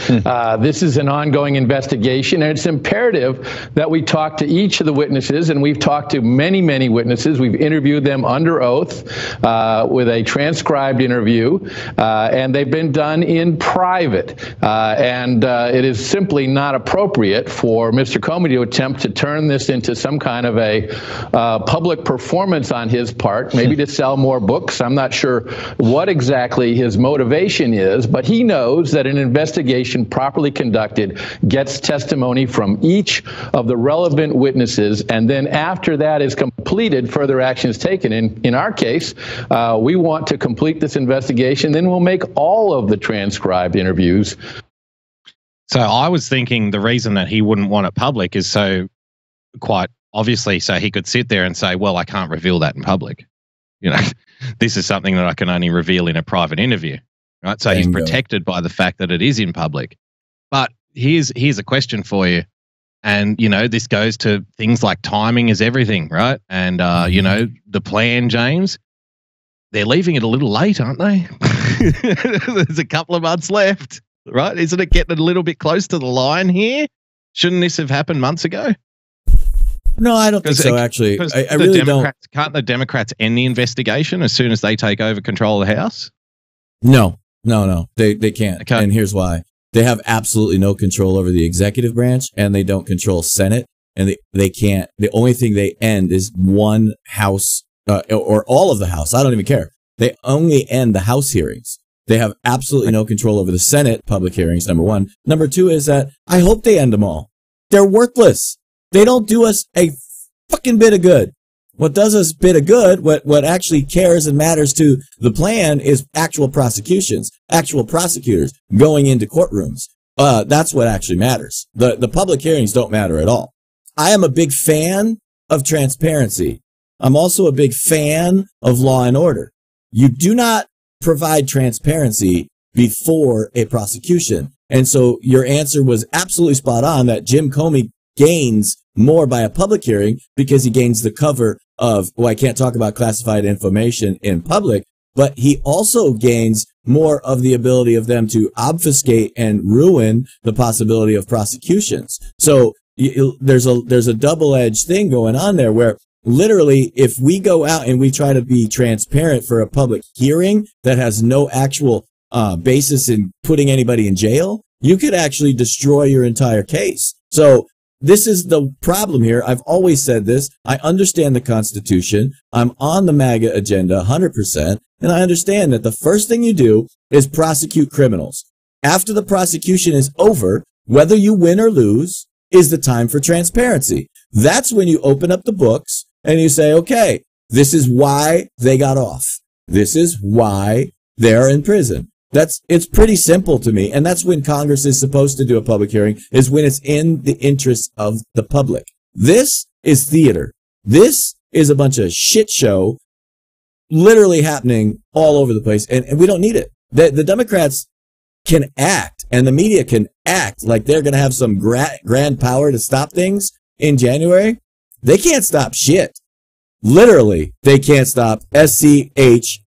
This is an ongoing investigation, and it's imperative that we talk to each of the witnesses, and we've talked to many witnesses. We've interviewed them under oath with a transcribed interview, and they've been done in private. It is simply not appropriate for Mr. Comey to attempt to turn this into some kind of a public performance on his part, maybe to sell more books. I'm not sure what exactly his motivation is, but he knows that an investigation properly conducted gets testimony from each of the relevant witnesses, and then after that is completed, further action is taken. In our case, we want to complete this investigation, then we'll make all of the transcribed interviews. So I was thinking the reason that he wouldn't want it public is so quite obviously so he could sit there and say, well, I can't reveal that in public. You know, this is something that I can only reveal in a private interview, right? So he's protected by the fact that it is in public. But here's a question for you. And, you know, this goes to things like timing is everything, right? And, you know, the plan, James, they're leaving it a little late, aren't they? There's a couple of months left. Right? Isn't it getting a little bit close to the line here? Shouldn't this have happened months ago? No, I don't think so, actually. I really don't. Can't the Democrats end the investigation as soon as they take over control of the House? No. They can't. Okay. And here's why. They have absolutely no control over the executive branch, and they don't control Senate, and they can't. The only thing they end is one House or all of the House. I don't even care. They only end the House hearings. They have absolutely no control over the Senate public hearings, number one. Number two is that I hope they end them all. They're worthless. They don't do us a fucking bit of good. What does us a bit of good, what actually cares and matters to the plan is actual prosecutions, actual prosecutors going into courtrooms. That's what actually matters. The public hearings don't matter at all. I am a big fan of transparency. I'm also a big fan of law and order. You do not provide transparency before a prosecution. And so your answer was absolutely spot on that Jim Comey gains more by a public hearing because he gains the cover of, well, I can't talk about classified information in public, but he also gains more of the ability of them to obfuscate and ruin the possibility of prosecutions. So there's a double-edged thing going on there where literally if we go out and we try to be transparent for a public hearing that has no actual basis in putting anybody in jail, you could actually destroy your entire case. So this is the problem here. I've always said this. I understand the Constitution. I'm on the MAGA agenda 100%. And I understand that the first thing you do is prosecute criminals. After the prosecution is over, whether you win or lose, is the time for transparency. That's when you open up the books and you say, okay, this is why they got off. This is why they're in prison. It's pretty simple to me. And that's when Congress is supposed to do a public hearing, is when it's in the interest of the public. This is theater. This is a bunch of shit show literally happening all over the place. And we don't need it. The Democrats can act and the media can act like they're going to have some grand power to stop things in January. They can't stop shit. Literally, they can't stop SCHITT.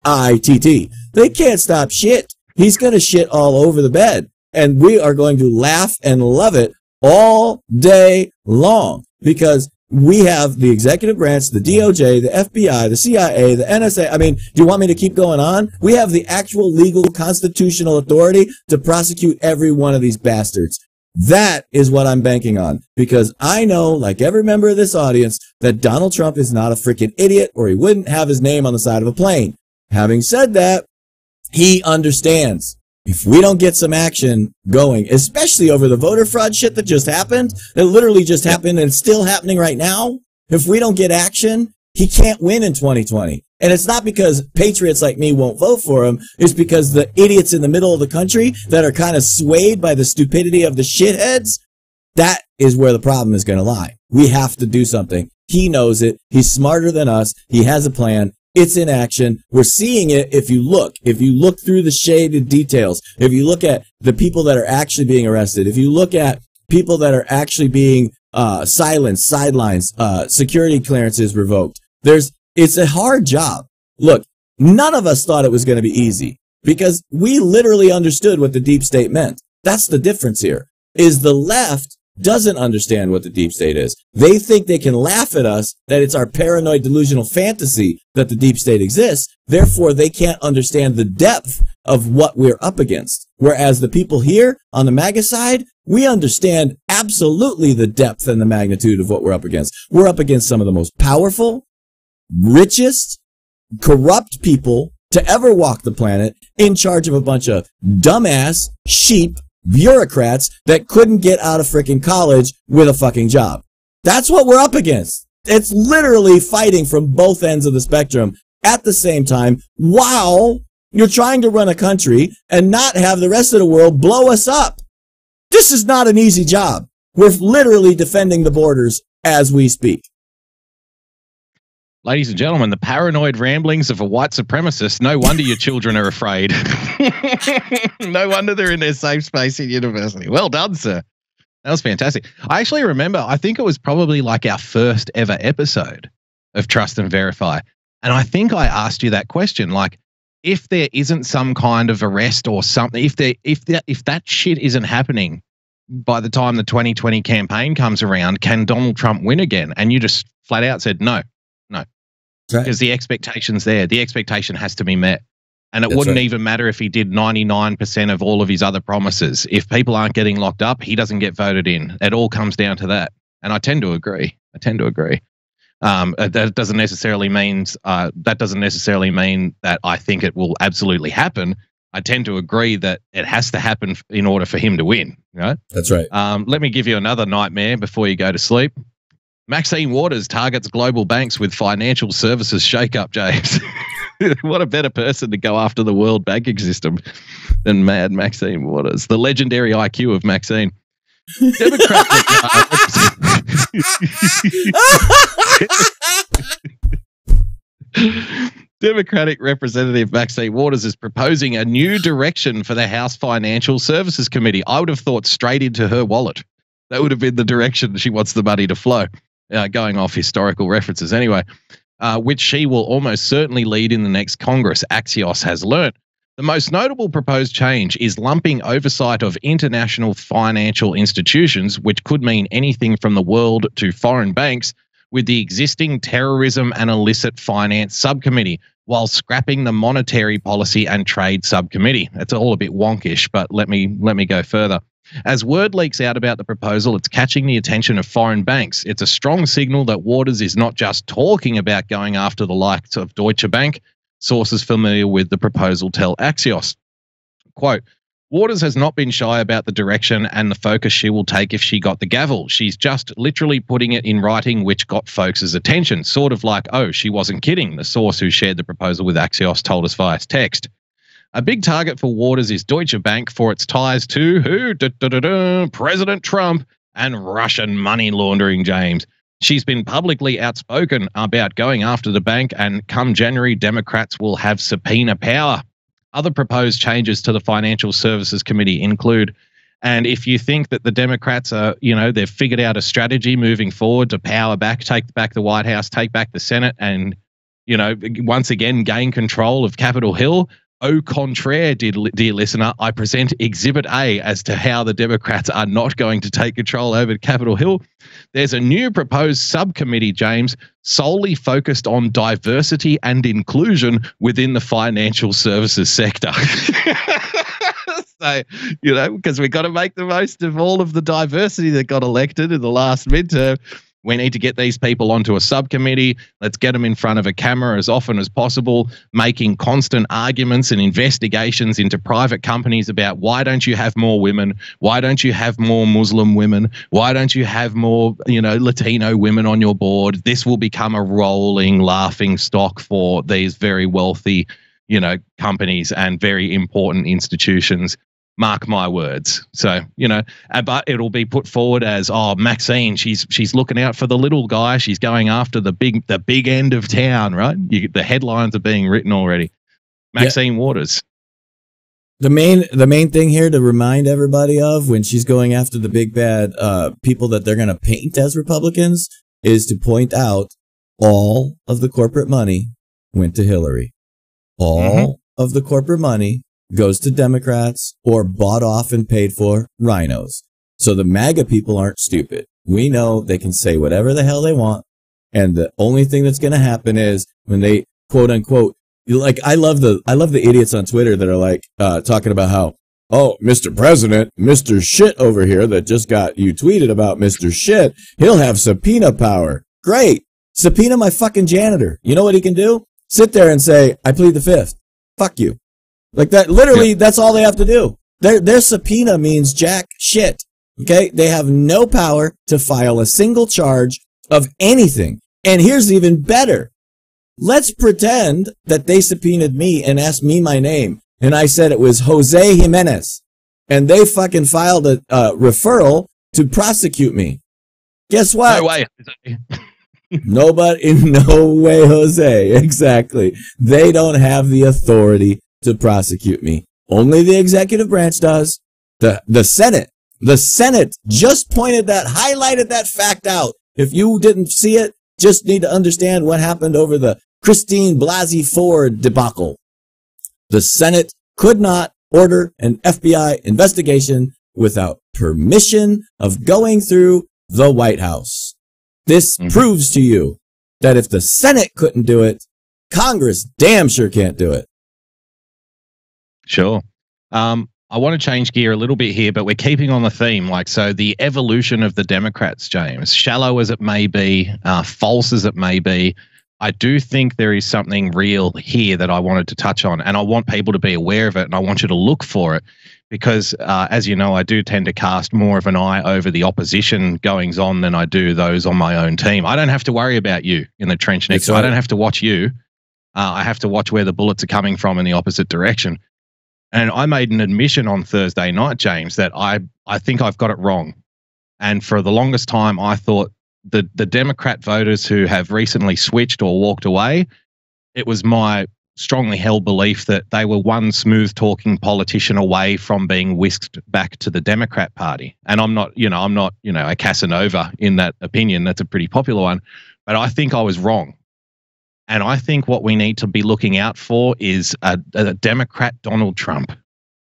They can't stop shit. He's going to shit all over the bed, and we are going to laugh and love it all day long because we have the executive branch, the DOJ, the FBI, the CIA, the NSA. I mean, do you want me to keep going on? We have the actual legal constitutional authority to prosecute every one of these bastards. That is what I'm banking on because I know, like every member of this audience, that Donald Trump is not a freaking idiot or he wouldn't have his name on the side of a plane. Having said that, he understands if we don't get some action going, especially over the voter fraud shit that just happened, that literally just happened and it's still happening right now. If we don't get action, he can't win in 2020. And it's not because patriots like me won't vote for him. It's because the idiots in the middle of the country that are kind of swayed by the stupidity of the shitheads, that is where the problem is going to lie. We have to do something. He knows it. He's smarter than us. He has a plan. It's in action. We're seeing it if you look through the shaded details, if you look at the people that are actually being arrested, if you look at people that are actually being silenced, sidelines, security clearances revoked. It's a hard job. Look, none of us thought it was going to be easy because we literally understood what the deep state meant. That's the difference here, is the left doesn't understand what the deep state is. They think they can laugh at us, that it's our paranoid delusional fantasy that the deep state exists. Therefore, they can't understand the depth of what we're up against. Whereas the people here on the MAGA side, we understand absolutely the depth and the magnitude of what we're up against. We're up against some of the most powerful, richest, corrupt people to ever walk the planet in charge of a bunch of dumbass sheep bureaucrats that couldn't get out of freaking college with a fucking job. That's what we're up against. It's literally fighting from both ends of the spectrum at the same time while you're trying to run a country and not have the rest of the world blow us up. This is not an easy job. We're literally defending the borders as we speak. Ladies and gentlemen, the paranoid ramblings of a white supremacist. No wonder your children are afraid. No wonder they're in their safe space at university. Well done, sir. That was fantastic. I actually remember, I think it was probably like our first ever episode of Trust and Verify. And I think I asked you that question, like, if there isn't some kind of arrest or something, if that shit isn't happening by the time the 2020 campaign comes around, can Donald Trump win again? And you just flat out said no. Because the expectation's there. The expectation has to be met. And it wouldn't even matter if he did 99% of all of his other promises. If people aren't getting locked up, he doesn't get voted in. It all comes down to that. And I tend to agree. That doesn't necessarily mean that I think it will absolutely happen. I tend to agree that it has to happen in order for him to win. Right? That's right. Let me give you another nightmare before you go to sleep. Maxine Waters targets global banks with financial services shakeup, James. What a better person to go after the world banking system than mad Maxine Waters, the legendary IQ of Maxine. Democratic Representative Maxine Waters is proposing a new direction for the House Financial Services Committee. I would have thought straight into her wallet. That would have been the direction she wants the money to flow, going off historical references anyway, which she will almost certainly lead in the next Congress, Axios has learnt. The most notable proposed change is lumping oversight of international financial institutions, which could mean anything from the world to foreign banks, with the existing Terrorism and Illicit Finance Subcommittee, while scrapping the Monetary Policy and Trade Subcommittee. That's all a bit wonkish, but let me go further. As word leaks out about the proposal, it's catching the attention of foreign banks. It's a strong signal that Waters is not just talking about going after the likes of Deutsche Bank. Sources familiar with the proposal tell Axios. Quote, Waters has not been shy about the direction and the focus she will take if she got the gavel. She's just literally putting it in writing, which got folks' attention. Sort of like, oh, she wasn't kidding. The source who shared the proposal with Axios told us via text. A big target for Waters is Deutsche Bank for its ties to who? President Trump and Russian money laundering, James. She's been publicly outspoken about going after the bank, and come January, Democrats will have subpoena power. Other proposed changes to the Financial Services Committee include, and if you think that the Democrats are, they've figured out a strategy moving forward to power back, take back the White House, take back the Senate, and, once again, gain control of Capitol Hill, au contraire, dear listener, I present Exhibit A as to how the Democrats are not going to take control over Capitol Hill. There's a new proposed subcommittee, James, solely focused on diversity and inclusion within the financial services sector. So, because we've got to make the most of all of the diversity that got elected in the last midterm. We need to get these people onto a subcommittee. Let's get them in front of a camera as often as possible, making constant arguments and investigations into private companies about why don't you have more women? Why don't you have more Muslim women? Why don't you have more, Latino women on your board? This will become a rolling laughing stock for these very wealthy, companies and very important institutions. Mark my words. So, but it'll be put forward as, oh, Maxine, she's looking out for the little guy. She's going after the big end of town, right? The headlines are being written already. Maxine Waters. The main thing here to remind everybody of when she's going after the big bad people that they're going to paint as Republicans is to point out all of the corporate money went to Hillary. All of the corporate money goes to Democrats or bought off and paid for rhinos. So the MAGA people aren't stupid. We know they can say whatever the hell they want. And the only thing that's going to happen is when they quote unquote, I love the idiots on Twitter that are like, talking about how, oh, Mr. President, Mr. Shit over here that just got you tweeted about Mr. Shit. He'll have subpoena power. Great. Subpoena my fucking janitor. You know what he can do? Sit there and say, I plead the fifth. Fuck you. Like that, literally, that's all they have to do. Their subpoena means jack shit. Okay? They have no power to file a single charge of anything. And here's even better. Let's pretend that they subpoenaed me and asked me my name. And I said it was Jose Jimenez. And they fucking filed a referral to prosecute me. Guess what? No way. Nobody, no way, Jose. Exactly. They don't have the authority to prosecute me. Only the executive branch does. The Senate just highlighted that fact out. If you didn't see it, just need to understand what happened over the Christine Blasey Ford debacle. The Senate could not order an FBI investigation without permission of going through the White House. This proves to you that if the Senate couldn't do it, Congress damn sure can't do it. Sure. I want to change gear a little bit here, but we're keeping on the theme. So the evolution of the Democrats, James, shallow as it may be, false as it may be, I do think there is something real here that I wanted to touch on, and I want people to be aware of it, and I want you to look for it because, as you know, I do tend to cast more of an eye over the opposition goings on than I do those on my own team. I don't have to worry about you in the trench next. I don't have to watch you. I have to watch where the bullets are coming from in the opposite direction. And I made an admission on Thursday night, James, that I think I've got it wrong. And for the longest time, I thought the Democrat voters who have recently switched or walked away, it was my strongly held belief that they were one smooth-talking politician away from being whisked back to the Democrat Party. And I'm not a Casanova in that opinion. That's a pretty popular one. But I think I was wrong. And I think what we need to be looking out for is a Democrat Donald Trump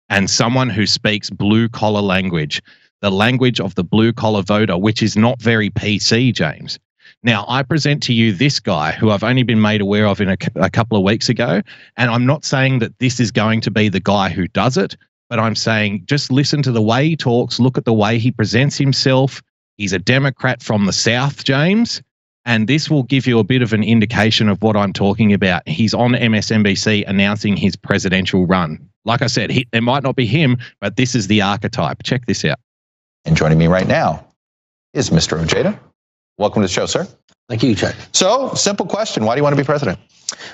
and someone who speaks blue-collar language, the language of the blue-collar voter, which is not very PC, James. Now, I present to you this guy who I've only been made aware of in a couple of weeks ago, and I'm not saying that this is going to be the guy who does it, but I'm saying just listen to the way he talks, look at the way he presents himself. He's a Democrat from the South, James, and this will give you a bit of an indication of what I'm talking about. He's on MSNBC announcing his presidential run. Like I said, it might not be him, but this is the archetype. Check this out. And joining me right now is Mr. Ojeda. Welcome to the show, sir. Thank you, Chuck. So, simple question. Why do you want to be president?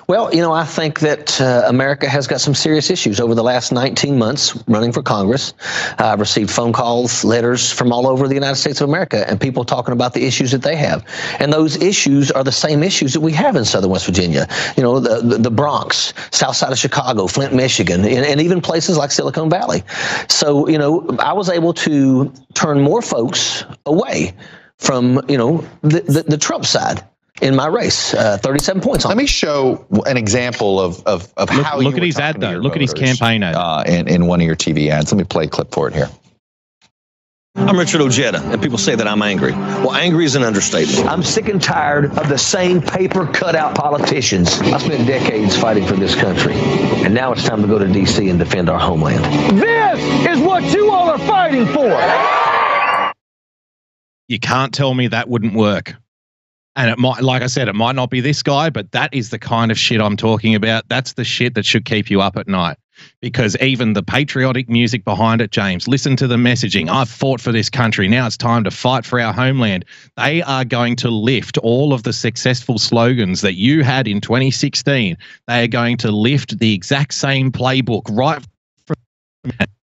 Well, I think that America has got some serious issues over the last 19 months running for Congress. I've received phone calls, letters from all over the United States of America, and people talking about the issues that they have. And those issues are the same issues that we have in southern West Virginia. The Bronx, south side of Chicago, Flint, Michigan, and even places like Silicon Valley. So, I was able to turn more folks away from, the Trump side in my race, 37 points on. Let me show an example of how you look at his ad, though. Look at his campaign ad. In one of your TV ads. Let me play a clip for it here. I'm Richard Ojeda, and people say that I'm angry. Well, angry is an understatement. I'm sick and tired of the same paper cutout politicians. I spent decades fighting for this country, and now it's time to go to D.C. and defend our homeland. This is what you all are fighting for. You can't tell me that wouldn't work. And it might, like I said, it might not be this guy, but that is the kind of shit I'm talking about. That's the shit that should keep you up at night. Because even the patriotic music behind it, James, listen to the messaging. I've fought for this country. Now it's time to fight for our homeland. They are going to lift all of the successful slogans that you had in 2016. They are going to lift the exact same playbook right from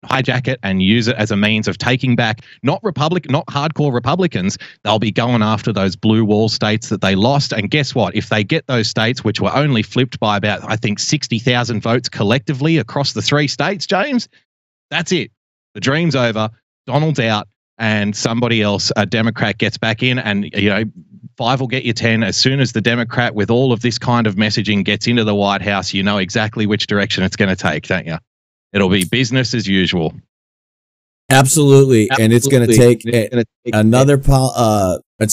hijack it and use it as a means of taking back not hardcore Republicans. They'll be going after those blue wall states that they lost. And guess what? If they get those states, which were only flipped by about, I think, 60,000 votes collectively across the 3 states, James, that's it. The dream's over. Donald's out, and somebody else, a Democrat, gets back in, and 5 will get you 10. As soon as the Democrat with all of this kind of messaging gets into the White House, you know exactly which direction it's going to take, don't you? It'll be business as usual. Absolutely. And it's going to take it's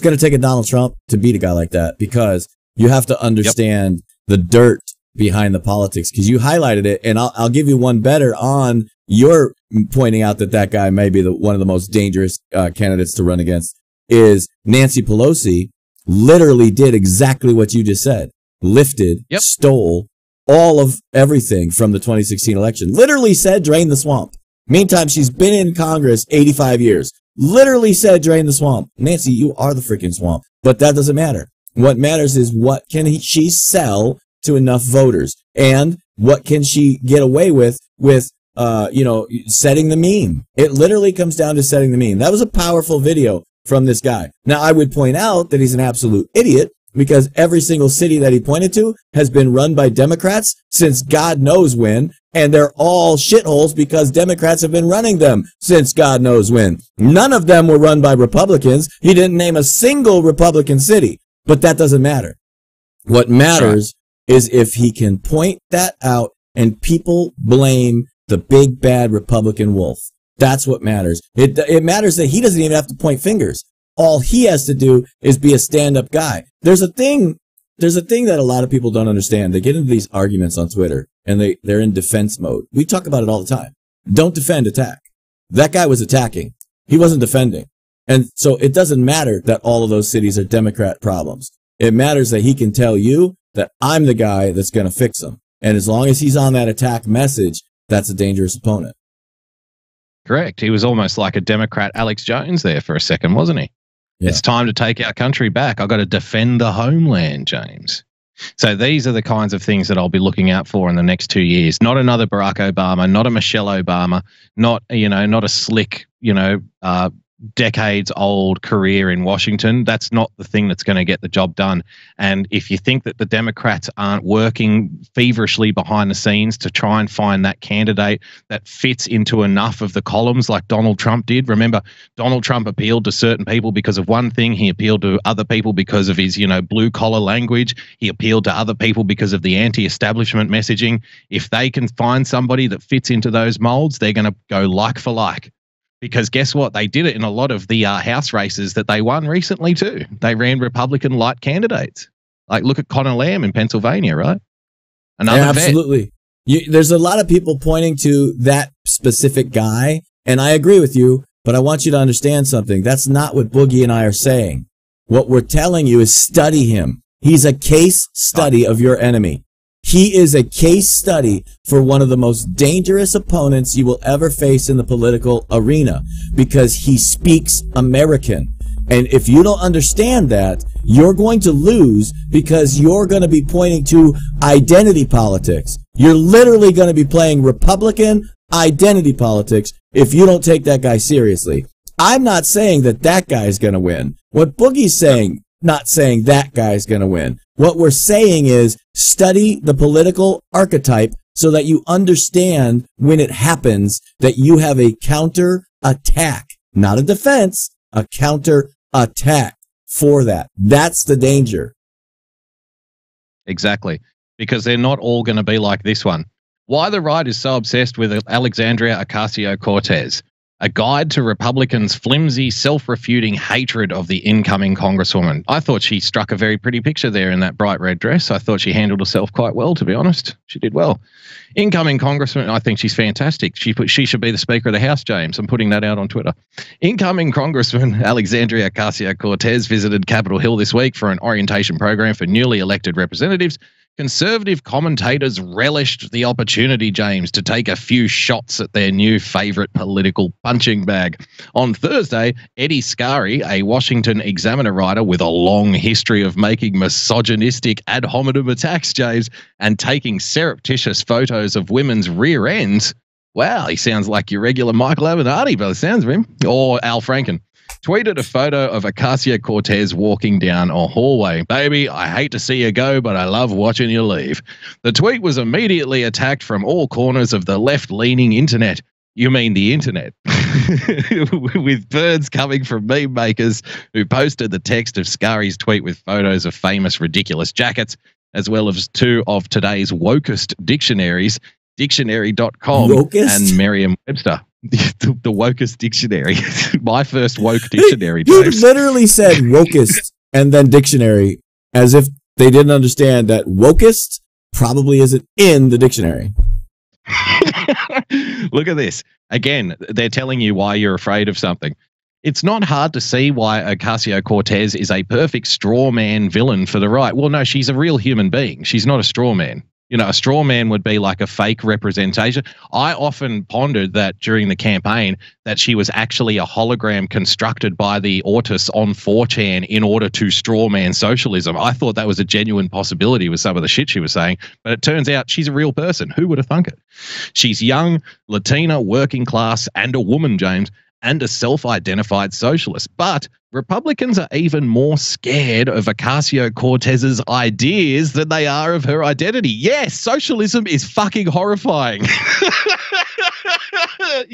going to take a Donald Trump to beat a guy like that, because you have to understand the dirt behind the politics, because you highlighted it. And I'll give you one better on your pointing out that guy may be one of the most dangerous candidates to run against. Is Nancy Pelosi literally did exactly what you just said. Lifted, stole all of everything from the 2016 election. Literally said, drain the swamp. Meantime, she's been in Congress 85 years. Literally said, drain the swamp. Nancy, you are the freaking swamp. But that doesn't matter. What matters is what can she sell to enough voters? And what can she get away with setting the meme? It literally comes down to setting the meme. That was a powerful video from this guy. Now, I would point out that he's an absolute idiot, because every single city that he pointed to has been run by Democrats since God knows when, and they're all shitholes because Democrats have been running them since God knows when. None of them were run by Republicans. He didn't name a single Republican city, but that doesn't matter. What matters is if he can point that out and people blame the big bad Republican wolf. That's what matters. It matters that he doesn't even have to point fingers. All he has to do is be a stand-up guy. There's a thing that a lot of people don't understand. They get into these arguments on Twitter, and they're in defense mode. We talk about it all the time. Don't defend, attack. That guy was attacking. He wasn't defending. And so it doesn't matter that all of those cities are Democrat problems. It matters that he can tell you that I'm the guy that's going to fix him. And as long as he's on that attack message, that's a dangerous opponent. Correct. He was almost like a Democrat Alex Jones there for a second, wasn't he? Yeah. It's time to take our country back. I've got to defend the homeland, James. So these are the kinds of things that I'll be looking out for in the next 2 years. Not another Barack Obama, not a Michelle Obama, not a slick, decades old career in Washington. That's not the thing that's going to get the job done. And if you think that the Democrats aren't working feverishly behind the scenes to try and find that candidate that fits into enough of the columns like Donald Trump did. Remember, Donald Trump appealed to certain people because of one thing. He appealed to other people because of his, blue collar language. He appealed to other people because of the anti-establishment messaging. If they can find somebody that fits into those molds, they're going to go like for like. Because guess what? They did it in a lot of the House races that they won recently too. They ran Republican light candidates. Like look at Connor Lamb in Pennsylvania, right? Another absolutely. There's a lot of people pointing to that specific guy, and I agree with you, but I want you to understand something. That's not what Boogie and I are saying. What we're telling you is study him. He's a case study of your enemy. He is a case study for one of the most dangerous opponents you will ever face in the political arena because he speaks American. And if you don't understand that, you're going to lose because you're going to be pointing to identity politics. You're literally going to be playing Republican identity politics if you don't take that guy seriously. I'm not saying that guy is going to win. What Boogie's saying, not saying that guy's going to win. What we're saying is study the political archetype so that you understand when it happens that you have a counter attack, not a defense, a counter attack for that. That's the danger. Exactly. Because they're not all going to be like this one. Why the right is so obsessed with Alexandria Ocasio-Cortez. A guide to Republicans' flimsy, self-refuting hatred of the incoming congresswoman. I thought she struck a very pretty picture there in that bright red dress. I thought she handled herself quite well, to be honest. She did well. Incoming congresswoman, I think she's fantastic. She should be the Speaker of the House, James. I'm putting that out on Twitter. Incoming Congressman Alexandria Ocasio-Cortez visited Capitol Hill this week for an orientation program for newly elected representatives. Conservative commentators relished the opportunity, James, to take a few shots at their new favorite political punching bag. On Thursday, Eddie Scarry, a Washington Examiner writer with a long history of making misogynistic ad hominem attacks, James, and taking surreptitious photos of women's rear ends. Wow, he sounds like your regular Michael Avenatti by the sounds of him, or Al Franken. Tweeted a photo of Ocasio-Cortez walking down a hallway. Baby, I hate to see you go, but I love watching you leave. The tweet was immediately attacked from all corners of the left-leaning internet. You mean the internet? With birds coming from meme makers who posted the text of Scarry's tweet with photos of famous ridiculous jackets, as well as two of today's wokest dictionaries, dictionary.com and Merriam-Webster. The wokest dictionary. My first woke dictionary. You literally said wokest and then dictionary as if they didn't understand that wokest probably isn't in the dictionary. Look at this. Again, they're telling you why you're afraid of something. It's not hard to see why Ocasio-Cortez is a perfect straw man villain for the right. Well, no, she's a real human being. She's not a straw man. A straw man would be like a fake representation. I often pondered that during the campaign that she was actually a hologram constructed by the autists on 4chan in order to straw man socialism. I thought that was a genuine possibility with some of the shit she was saying, but it turns out she's a real person. Who would have thunk it? She's young, Latina, working class, and a woman, James, and a self-identified socialist. But Republicans are even more scared of Ocasio-Cortez's ideas than they are of her identity. Yes, socialism is fucking horrifying.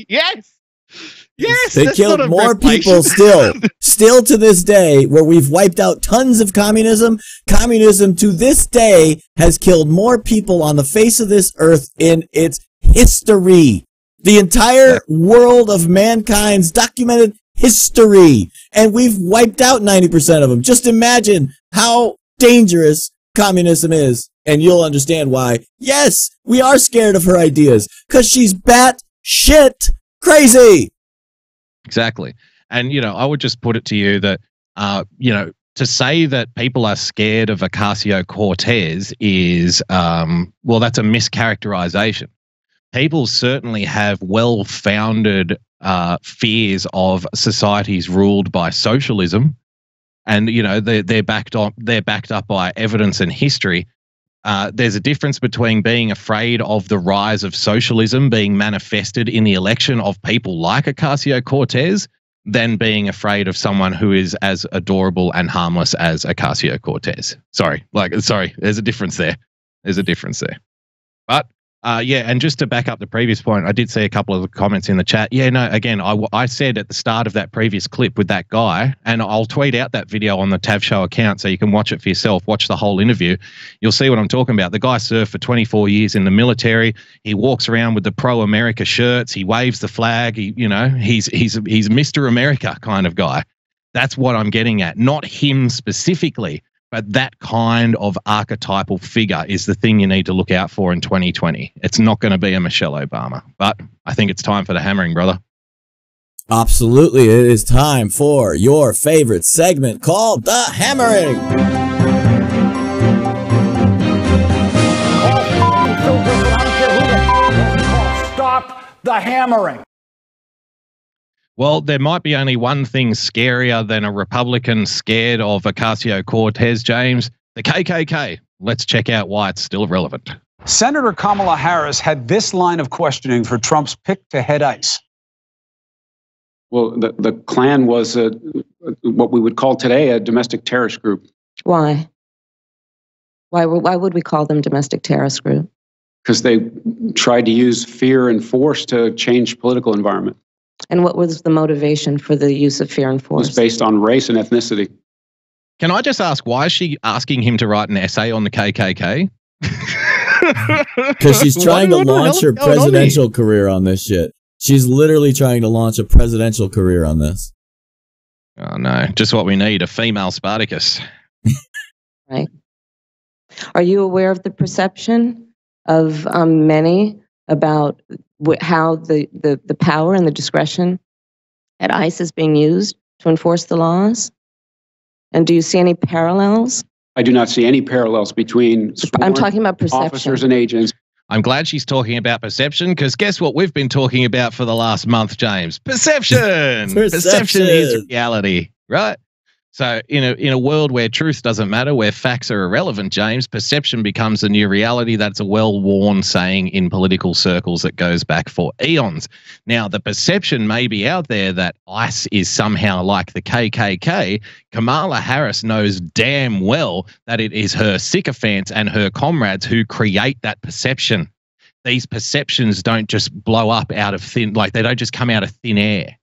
Yes. Yes. They killed more people still to this day, where we've wiped out tons of communism. Communism to this day has killed more people on the face of this earth in its history. The entire world of mankind's documented history. And we've wiped out 90% of them. Just imagine how dangerous communism is. And you'll understand why. Yes, we are scared of her ideas because she's bat shit crazy. Exactly. And, I would just put it to you that, to say that people are scared of Ocasio-Cortez is, well, that's a mischaracterization. People certainly have well-founded fears of societies ruled by socialism, and they're backed up by evidence and history. There's a difference between being afraid of the rise of socialism being manifested in the election of people like Ocasio-Cortez than being afraid of someone who is as adorable and harmless as Ocasio-Cortez. Sorry, there's a difference there. But and just to back up the previous point, I did see a couple of the comments in the chat. Yeah, no, again, I said at the start of that previous clip with that guy, and I'll tweet out that video on the TAV Show account so you can watch it for yourself, watch the whole interview. You'll see what I'm talking about. The guy served for 24 years in the military. He walks around with the pro-America shirts. He waves the flag. He's Mr. America kind of guy. That's what I'm getting at. Not him specifically, but that kind of archetypal figure is the thing you need to look out for in 2020. It's not going to be a Michelle Obama, but I think it's time for the hammering, brother. Absolutely. It is time for your favorite segment called The Hammering. Stop the hammering. Well, there might be only one thing scarier than a Republican scared of Ocasio-Cortez, James. The KKK. Let's check out why it's still relevant. Senator Kamala Harris had this line of questioning for Trump's pick to head ICE. Well, the Klan was what we would call today a domestic terrorist group. Why? Why would we call them domestic terrorist group? Because they tried to use fear and force to change political environment. And what was the motivation for the use of fear and force? It was based on race and ethnicity. Can I just ask, why is she asking him to write an essay on the KKK? Because she's trying to launch her presidential career on this shit. She's literally trying to launch a presidential career on this. Oh, no. Just what we need, a female Spartacus. Right. Are you aware of the perception of many about how the power and the discretion at ICE is being used to enforce the laws? And do you see any parallels? I do not see any parallels between I'm talking about perception. Officers and agents. I'm glad she's talking about perception, because guess what we've been talking about for the last month, James? Perception! Perception is reality, right? So in a world where truth doesn't matter, where facts are irrelevant, James, perception becomes the new reality. That's a well-worn saying in political circles that goes back for eons. Now, the perception may be out there that ICE is somehow like the KKK. Kamala Harris knows damn well that it is her sycophants and her comrades who create that perception. These perceptions don't just blow up out of thin, like they don't just come out of thin air.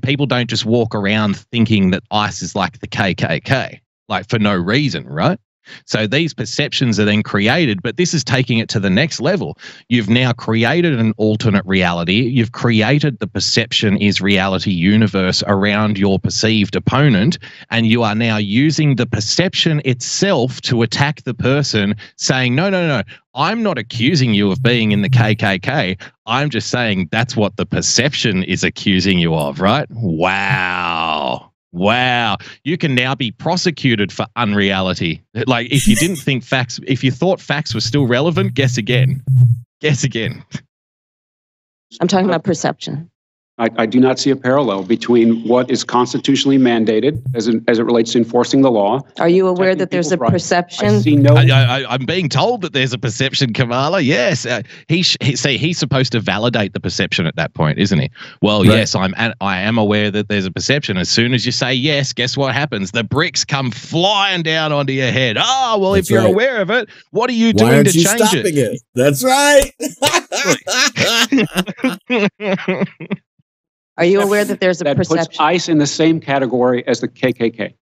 People don't just walk around thinking that ICE is like the KKK, like for no reason, right? So these perceptions are then created, but this is taking it to the next level. You've now created an alternate reality. You've created the perception is reality universe around your perceived opponent, and you are now using the perception itself to attack the person, saying, no, I'm not accusing you of being in the KKK. I'm just saying that's what the perception is accusing you of, right? Wow. You can now be prosecuted for unreality. Like if you didn't think facts, if you thought facts were still relevant, guess again. I'm talking about perception. I do not see a parallel between what is constitutionally mandated as it relates to enforcing the law. Are you aware that there's a perception? I see no. I'm being told that there's a perception, Kamala. Yes, he's supposed to validate the perception at that point, isn't he? Well, right. Yes, I am aware that there's a perception. As soon as you say yes, guess what happens? The bricks come flying down onto your head. Oh, well, That's if you're right. aware of it, what are you doing to change it? That's right. Are you aware that there's a perception? That puts ICE in the same category as the KKK.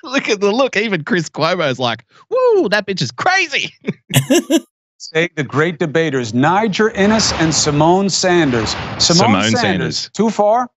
Look at the look. Even Chris Cuomo's like, woo, that bitch is crazy. Say the great debaters, Niger Innis and Simone Sanders. Simone Sanders. Too far?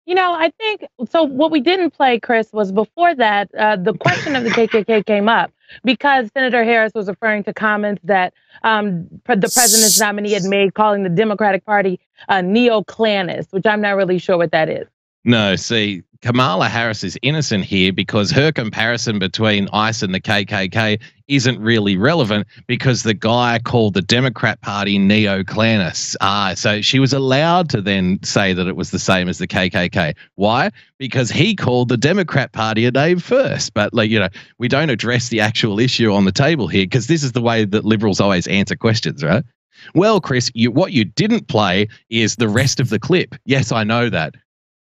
You know, I think, so what we didn't play, Chris, was before that, the question of the KKK came up because Senator Harris was referring to comments that the president's nominee had made calling the Democratic Party a neo-Klanist, which I'm not really sure what that is. No, see, Kamala Harris is innocent here because her comparison between ICE and the KKK isn't really relevant because the guy called the Democrat Party neo-Klanists. So she was allowed to then say that it was the same as the KKK. Why? Because he called the Democrat Party a name first. But, like, you know, we don't address the actual issue on the table here because this is the way that liberals always answer questions, right? Well, Chris, what you didn't play is the rest of the clip. Yes, I know that.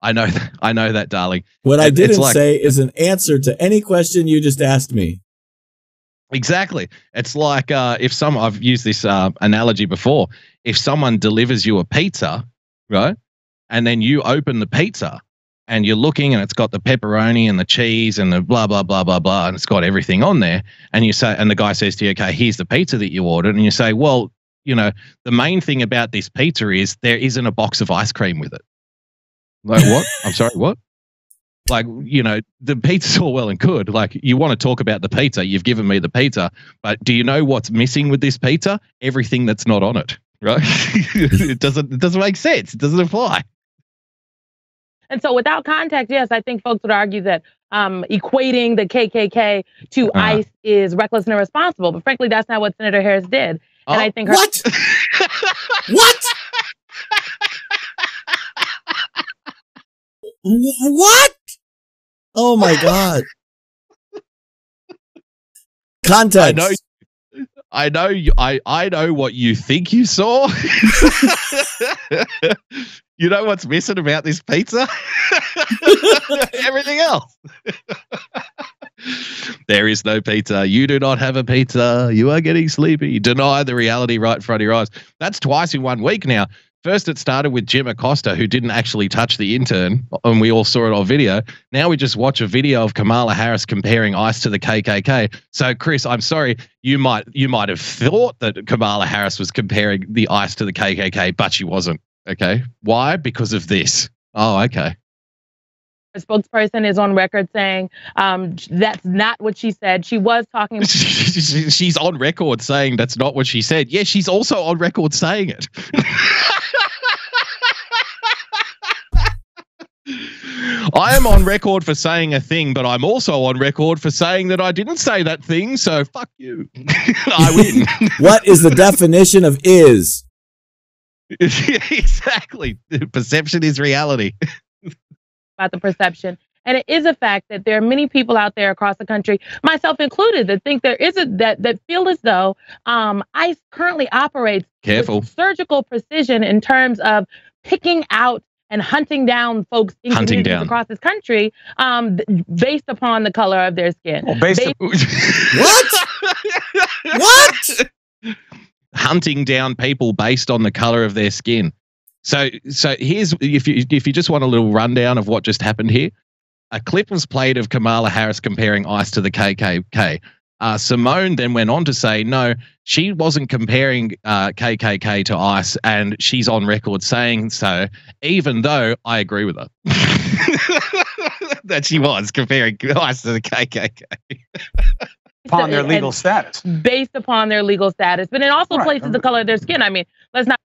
I know that, darling. What I didn't say is an answer to any question you just asked me. Exactly. It's like if I've used this analogy before. If someone delivers you a pizza, right, and then you open the pizza and you're looking and it's got the pepperoni and the cheese and the blah blah blah blah blah and it's got everything on there, and you say, and the guy says to you, "Okay, here's the pizza that you ordered," and you say, "Well, you know, the main thing about this pizza is there isn't a box of ice cream with it." Like, what? I'm sorry, what? Like, you know, the pizza's all well and good. Like, you want to talk about the pizza. You've given me the pizza. But do you know what's missing with this pizza? Everything that's not on it, right? It doesn't make sense. It doesn't apply. And so without context, yes, I think folks would argue that equating the KKK to ICE is reckless and irresponsible. But frankly, that's not what Senator Harris did. And I think what? What? What? Oh my God. Context. I know what you think you saw. You know what's missing about this pizza? Everything else. There is no pizza. You do not have a pizza. You are getting sleepy. Deny the reality right in front of your eyes. That's twice in 1 week now. First, it started with Jim Acosta, who didn't actually touch the intern, and we all saw it on video. Now we just watch a video of Kamala Harris comparing ICE to the KKK. So, Chris, I'm sorry, you might have thought that Kamala Harris was comparing the ICE to the KKK, but she wasn't. Okay, why? Because of this. Oh, okay. A spokesperson is on record saying that's not what she said. She was talking. She's on record saying that's not what she said. Yeah, she's also on record saying it. I am on record for saying a thing, but I'm also on record for saying that I didn't say that thing, so fuck you. I win. What is the definition of is? Exactly. Perception is reality. About the perception. And it is a fact that there are many people out there across the country, myself included, that think there is that feel as though ICE currently operates with surgical precision in terms of picking out and hunting down folks in communities across this country based upon the color of their skin. Well, what? What? Hunting down people based on the color of their skin. So here's, if you just want a little rundown of what just happened here, a clip was played of Kamala Harris comparing ICE to the KKK. Simone then went on to say, no, she wasn't comparing KKK to ICE, and she's on record saying so, even though I agree with her. That she was comparing ICE to the KKK. Upon their legal status. Based upon their legal status. But it also places the color of their skin. I mean, let's not.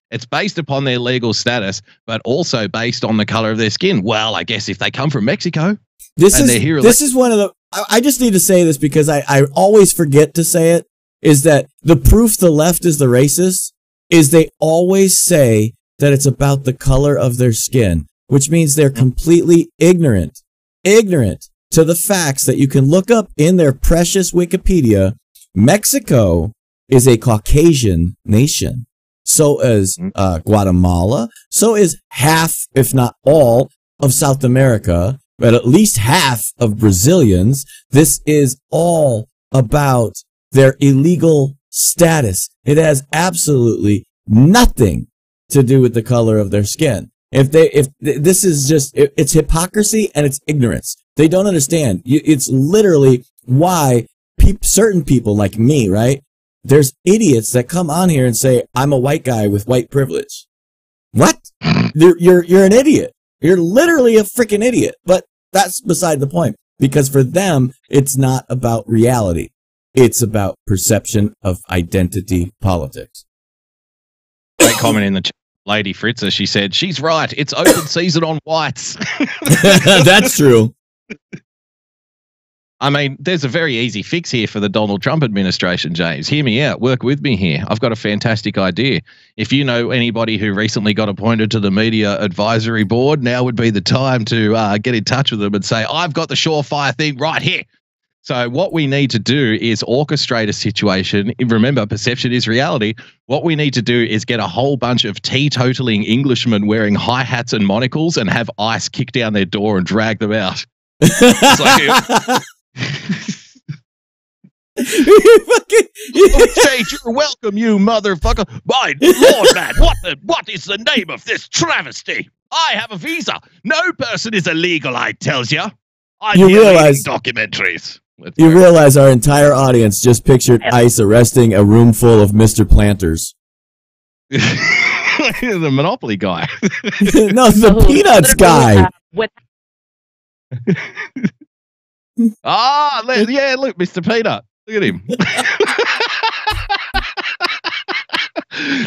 It's based upon their legal status, but also based on the color of their skin. Well, I guess if they come from Mexico. This is one of the, I just need to say this because I always forget to say it, is that the proof the left is the racist is they always say that it's about the color of their skin, which means they're completely ignorant to the facts that you can look up in their precious Wikipedia. Mexico is a Caucasian nation. So is Guatemala. So is half, if not all, of South America, but at least half of Brazilians. This is all about their illegal status. It has absolutely nothing to do with the color of their skin. This is just, it's hypocrisy and it's ignorance. They don't understand. It's literally why certain people like me, right? There's idiots that come on here and say, I'm a white guy with white privilege. What? You're an idiot. You're literally a freaking idiot. But that's beside the point, because for them, it's not about reality. It's about perception of identity politics. Great comment in the chat. Lady Fritzer, she said, she's right. It's open season on whites. That's true. I mean, there's a very easy fix here for the Donald Trump administration, James. Hear me out. Work with me here. I've got a fantastic idea. If you know anybody who recently got appointed to the media advisory board, now would be the time to get in touch with them and say, I've got the surefire thing right here. So what we need to do is orchestrate a situation. Remember, perception is reality. What we need to do is get a whole bunch of teetotaling Englishmen wearing high hats and monocles and have ICE kick down their door and drag them out. It's like, you're welcome, you motherfucker. My lord, man, what is the name of this travesty? I have a visa. No person is illegal, I tells you. You realize documentaries. You realize our entire audience just pictured ICE arresting a room full of Mr. Planters. The Monopoly guy. No, the Peanuts guy. Yeah, look, Mr. Peanut. Look at him.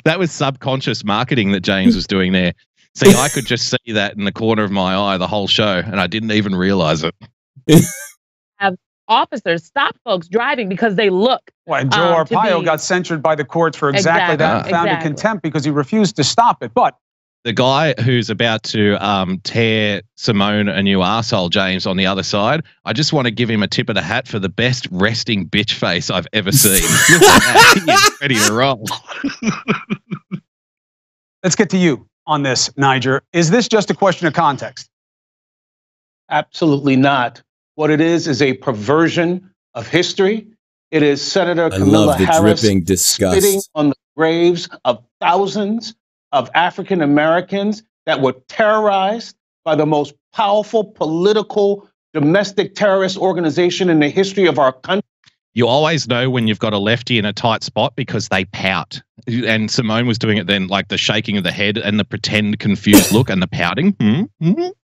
That was subconscious marketing that James was doing there. See, I could just see that in the corner of my eye the whole show, and I didn't even realize it. Have officers stop folks driving because they look. Well, and Joe Arpaio got censured by the courts for exactly that, found in contempt because he refused to stop it. But the guy who's about to tear Simone a new arsehole, James, on the other side, I just want to give him a tip of the hat for the best resting bitch face I've ever seen. Look at that. He is ready to roll. Let's get to you on this, Niger. Is this just a question of context? Absolutely not. What it is a perversion of history. It is Senator Kamala Harris spitting on the graves of thousands of African Americans that were terrorized by the most powerful political domestic terrorist organization in the history of our country. You always know when you've got a lefty in a tight spot because they pout. And Simone was doing it then, like the shaking of the head and the pretend confused look and the pouting.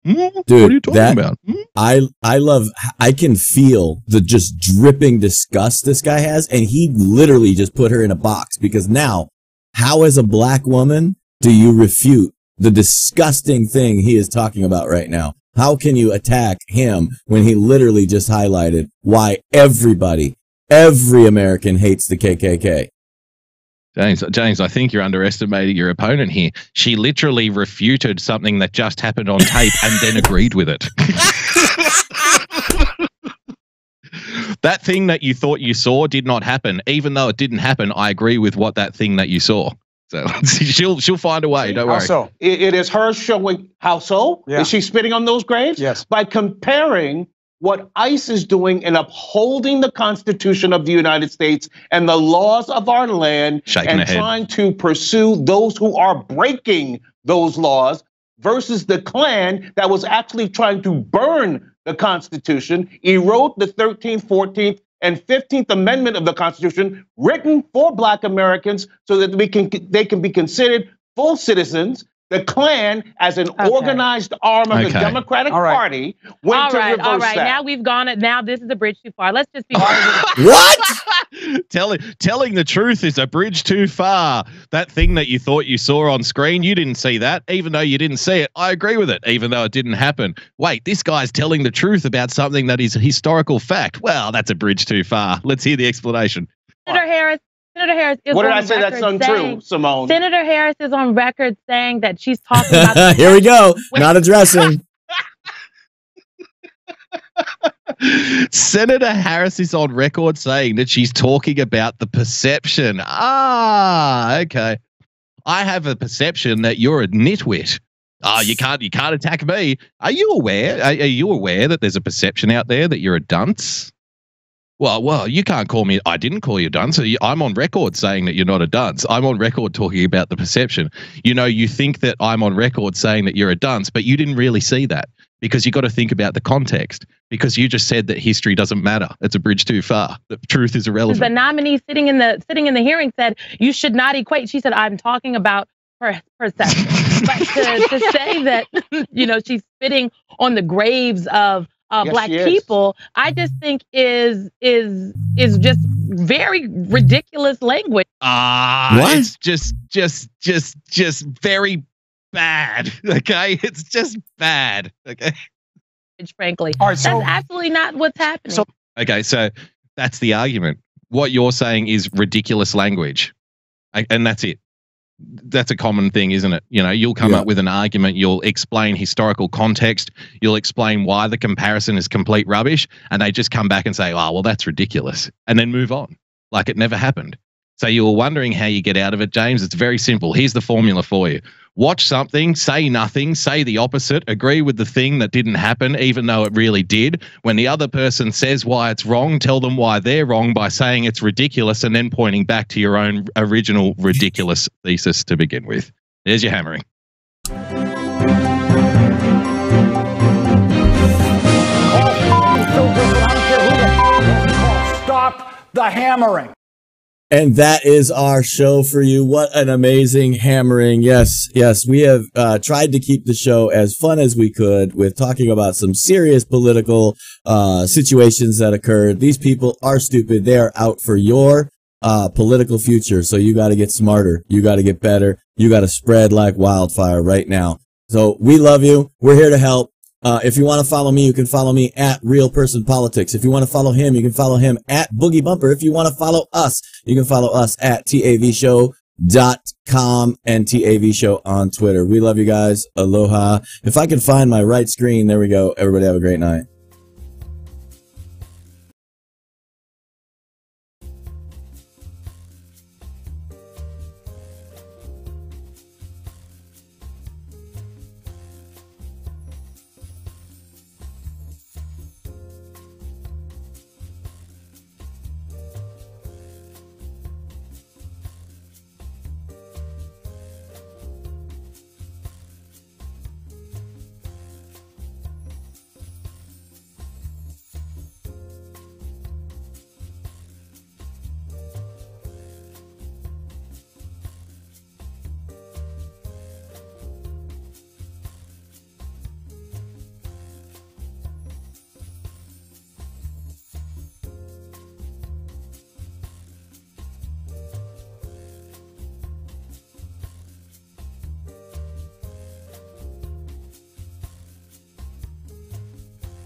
Dude, what are you talking about? I can feel the just dripping disgust this guy has, and he literally just put her in a box because now, how as a black woman do you refute the disgusting thing he is talking about right now? How can you attack him when he literally just highlighted why every American hates the KKK? James, I think you're underestimating your opponent here. She literally refuted something that just happened on tape and then agreed with it. That thing that you thought you saw did not happen. Even though it didn't happen, I agree with what that thing that you saw. So she'll find a way. Don't worry. How so? It is her showing how so? Yeah. Is she spitting on those graves? Yes. By comparing what ICE is doing in upholding the Constitution of the United States and the laws of our land and trying to pursue those who are breaking those laws versus the Klan that was actually trying to burn the Constitution, erode the 13th, 14th, and 15th Amendment of the Constitution written for Black Americans so that they can be considered full citizens. The Klan, as an organized arm of the Democratic Party, went to reverse that. All right, now we've gone. Now this is a bridge too far. Let's just be what? Telling the truth is a bridge too far. That thing that you thought you saw on screen, you didn't see that. Even though you didn't see it, I agree with it. Even though it didn't happen. Wait, this guy's telling the truth about something that is a historical fact. Well, that's a bridge too far. Let's hear the explanation. Senator Harris is what did I say that's untrue, Simone? Senator Harris is on record saying that she's talking about here we go. Not addressing. Senator Harris is on record saying that she's talking about the perception. Okay. I have a perception that you're a nitwit. You can't attack me. Are you aware? Are you aware that there's a perception out there that you're a dunce? Well, you can't call me. I didn't call you a dunce. I'm on record saying that you're not a dunce. I'm on record talking about the perception. You know, you think that I'm on record saying that you're a dunce, but you didn't really see that because you got to think about the context because you just said that history doesn't matter. It's a bridge too far. The truth is irrelevant. The nominee sitting in the hearing said you should not equate. She said, I'm talking about perception. But to say that, she's spitting on the graves of Black people, I just think is just very ridiculous language. It's just very bad. Okay, it's just bad. Okay, frankly, that's absolutely not what's happening. Okay, so that's the argument. What you're saying is ridiculous language, and that's it. That's a common thing, isn't it? You know, you'll come up with an argument, you'll explain historical context, you'll explain why the comparison is complete rubbish, and they just come back and say, oh, well, that's ridiculous, and then move on like it never happened. So you were wondering how you get out of it, James. It's very simple. Here's the formula for you. Watch something, say nothing, say the opposite, agree with the thing that didn't happen, even though it really did. When the other person says why it's wrong, tell them why they're wrong by saying it's ridiculous and then pointing back to your own original ridiculous thesis to begin with. There's your hammering. Stop the hammering. And that is our show for you. What an amazing hammering. Yes, we have tried to keep the show as fun as we could with talking about some serious political situations that occurred. These people are stupid. They are out for your political future. So you got to get smarter. You got to get better. You got to spread like wildfire right now. So we love you. We're here to help. If you want to follow me, you can follow me at Real Person Politics. If you want to follow him, you can follow him at Boogie Bumper. If you want to follow us, you can follow us at TAVshow.com and TAV Show on Twitter. We love you guys. Aloha. If I can find my right screen, there we go. Everybody have a great night.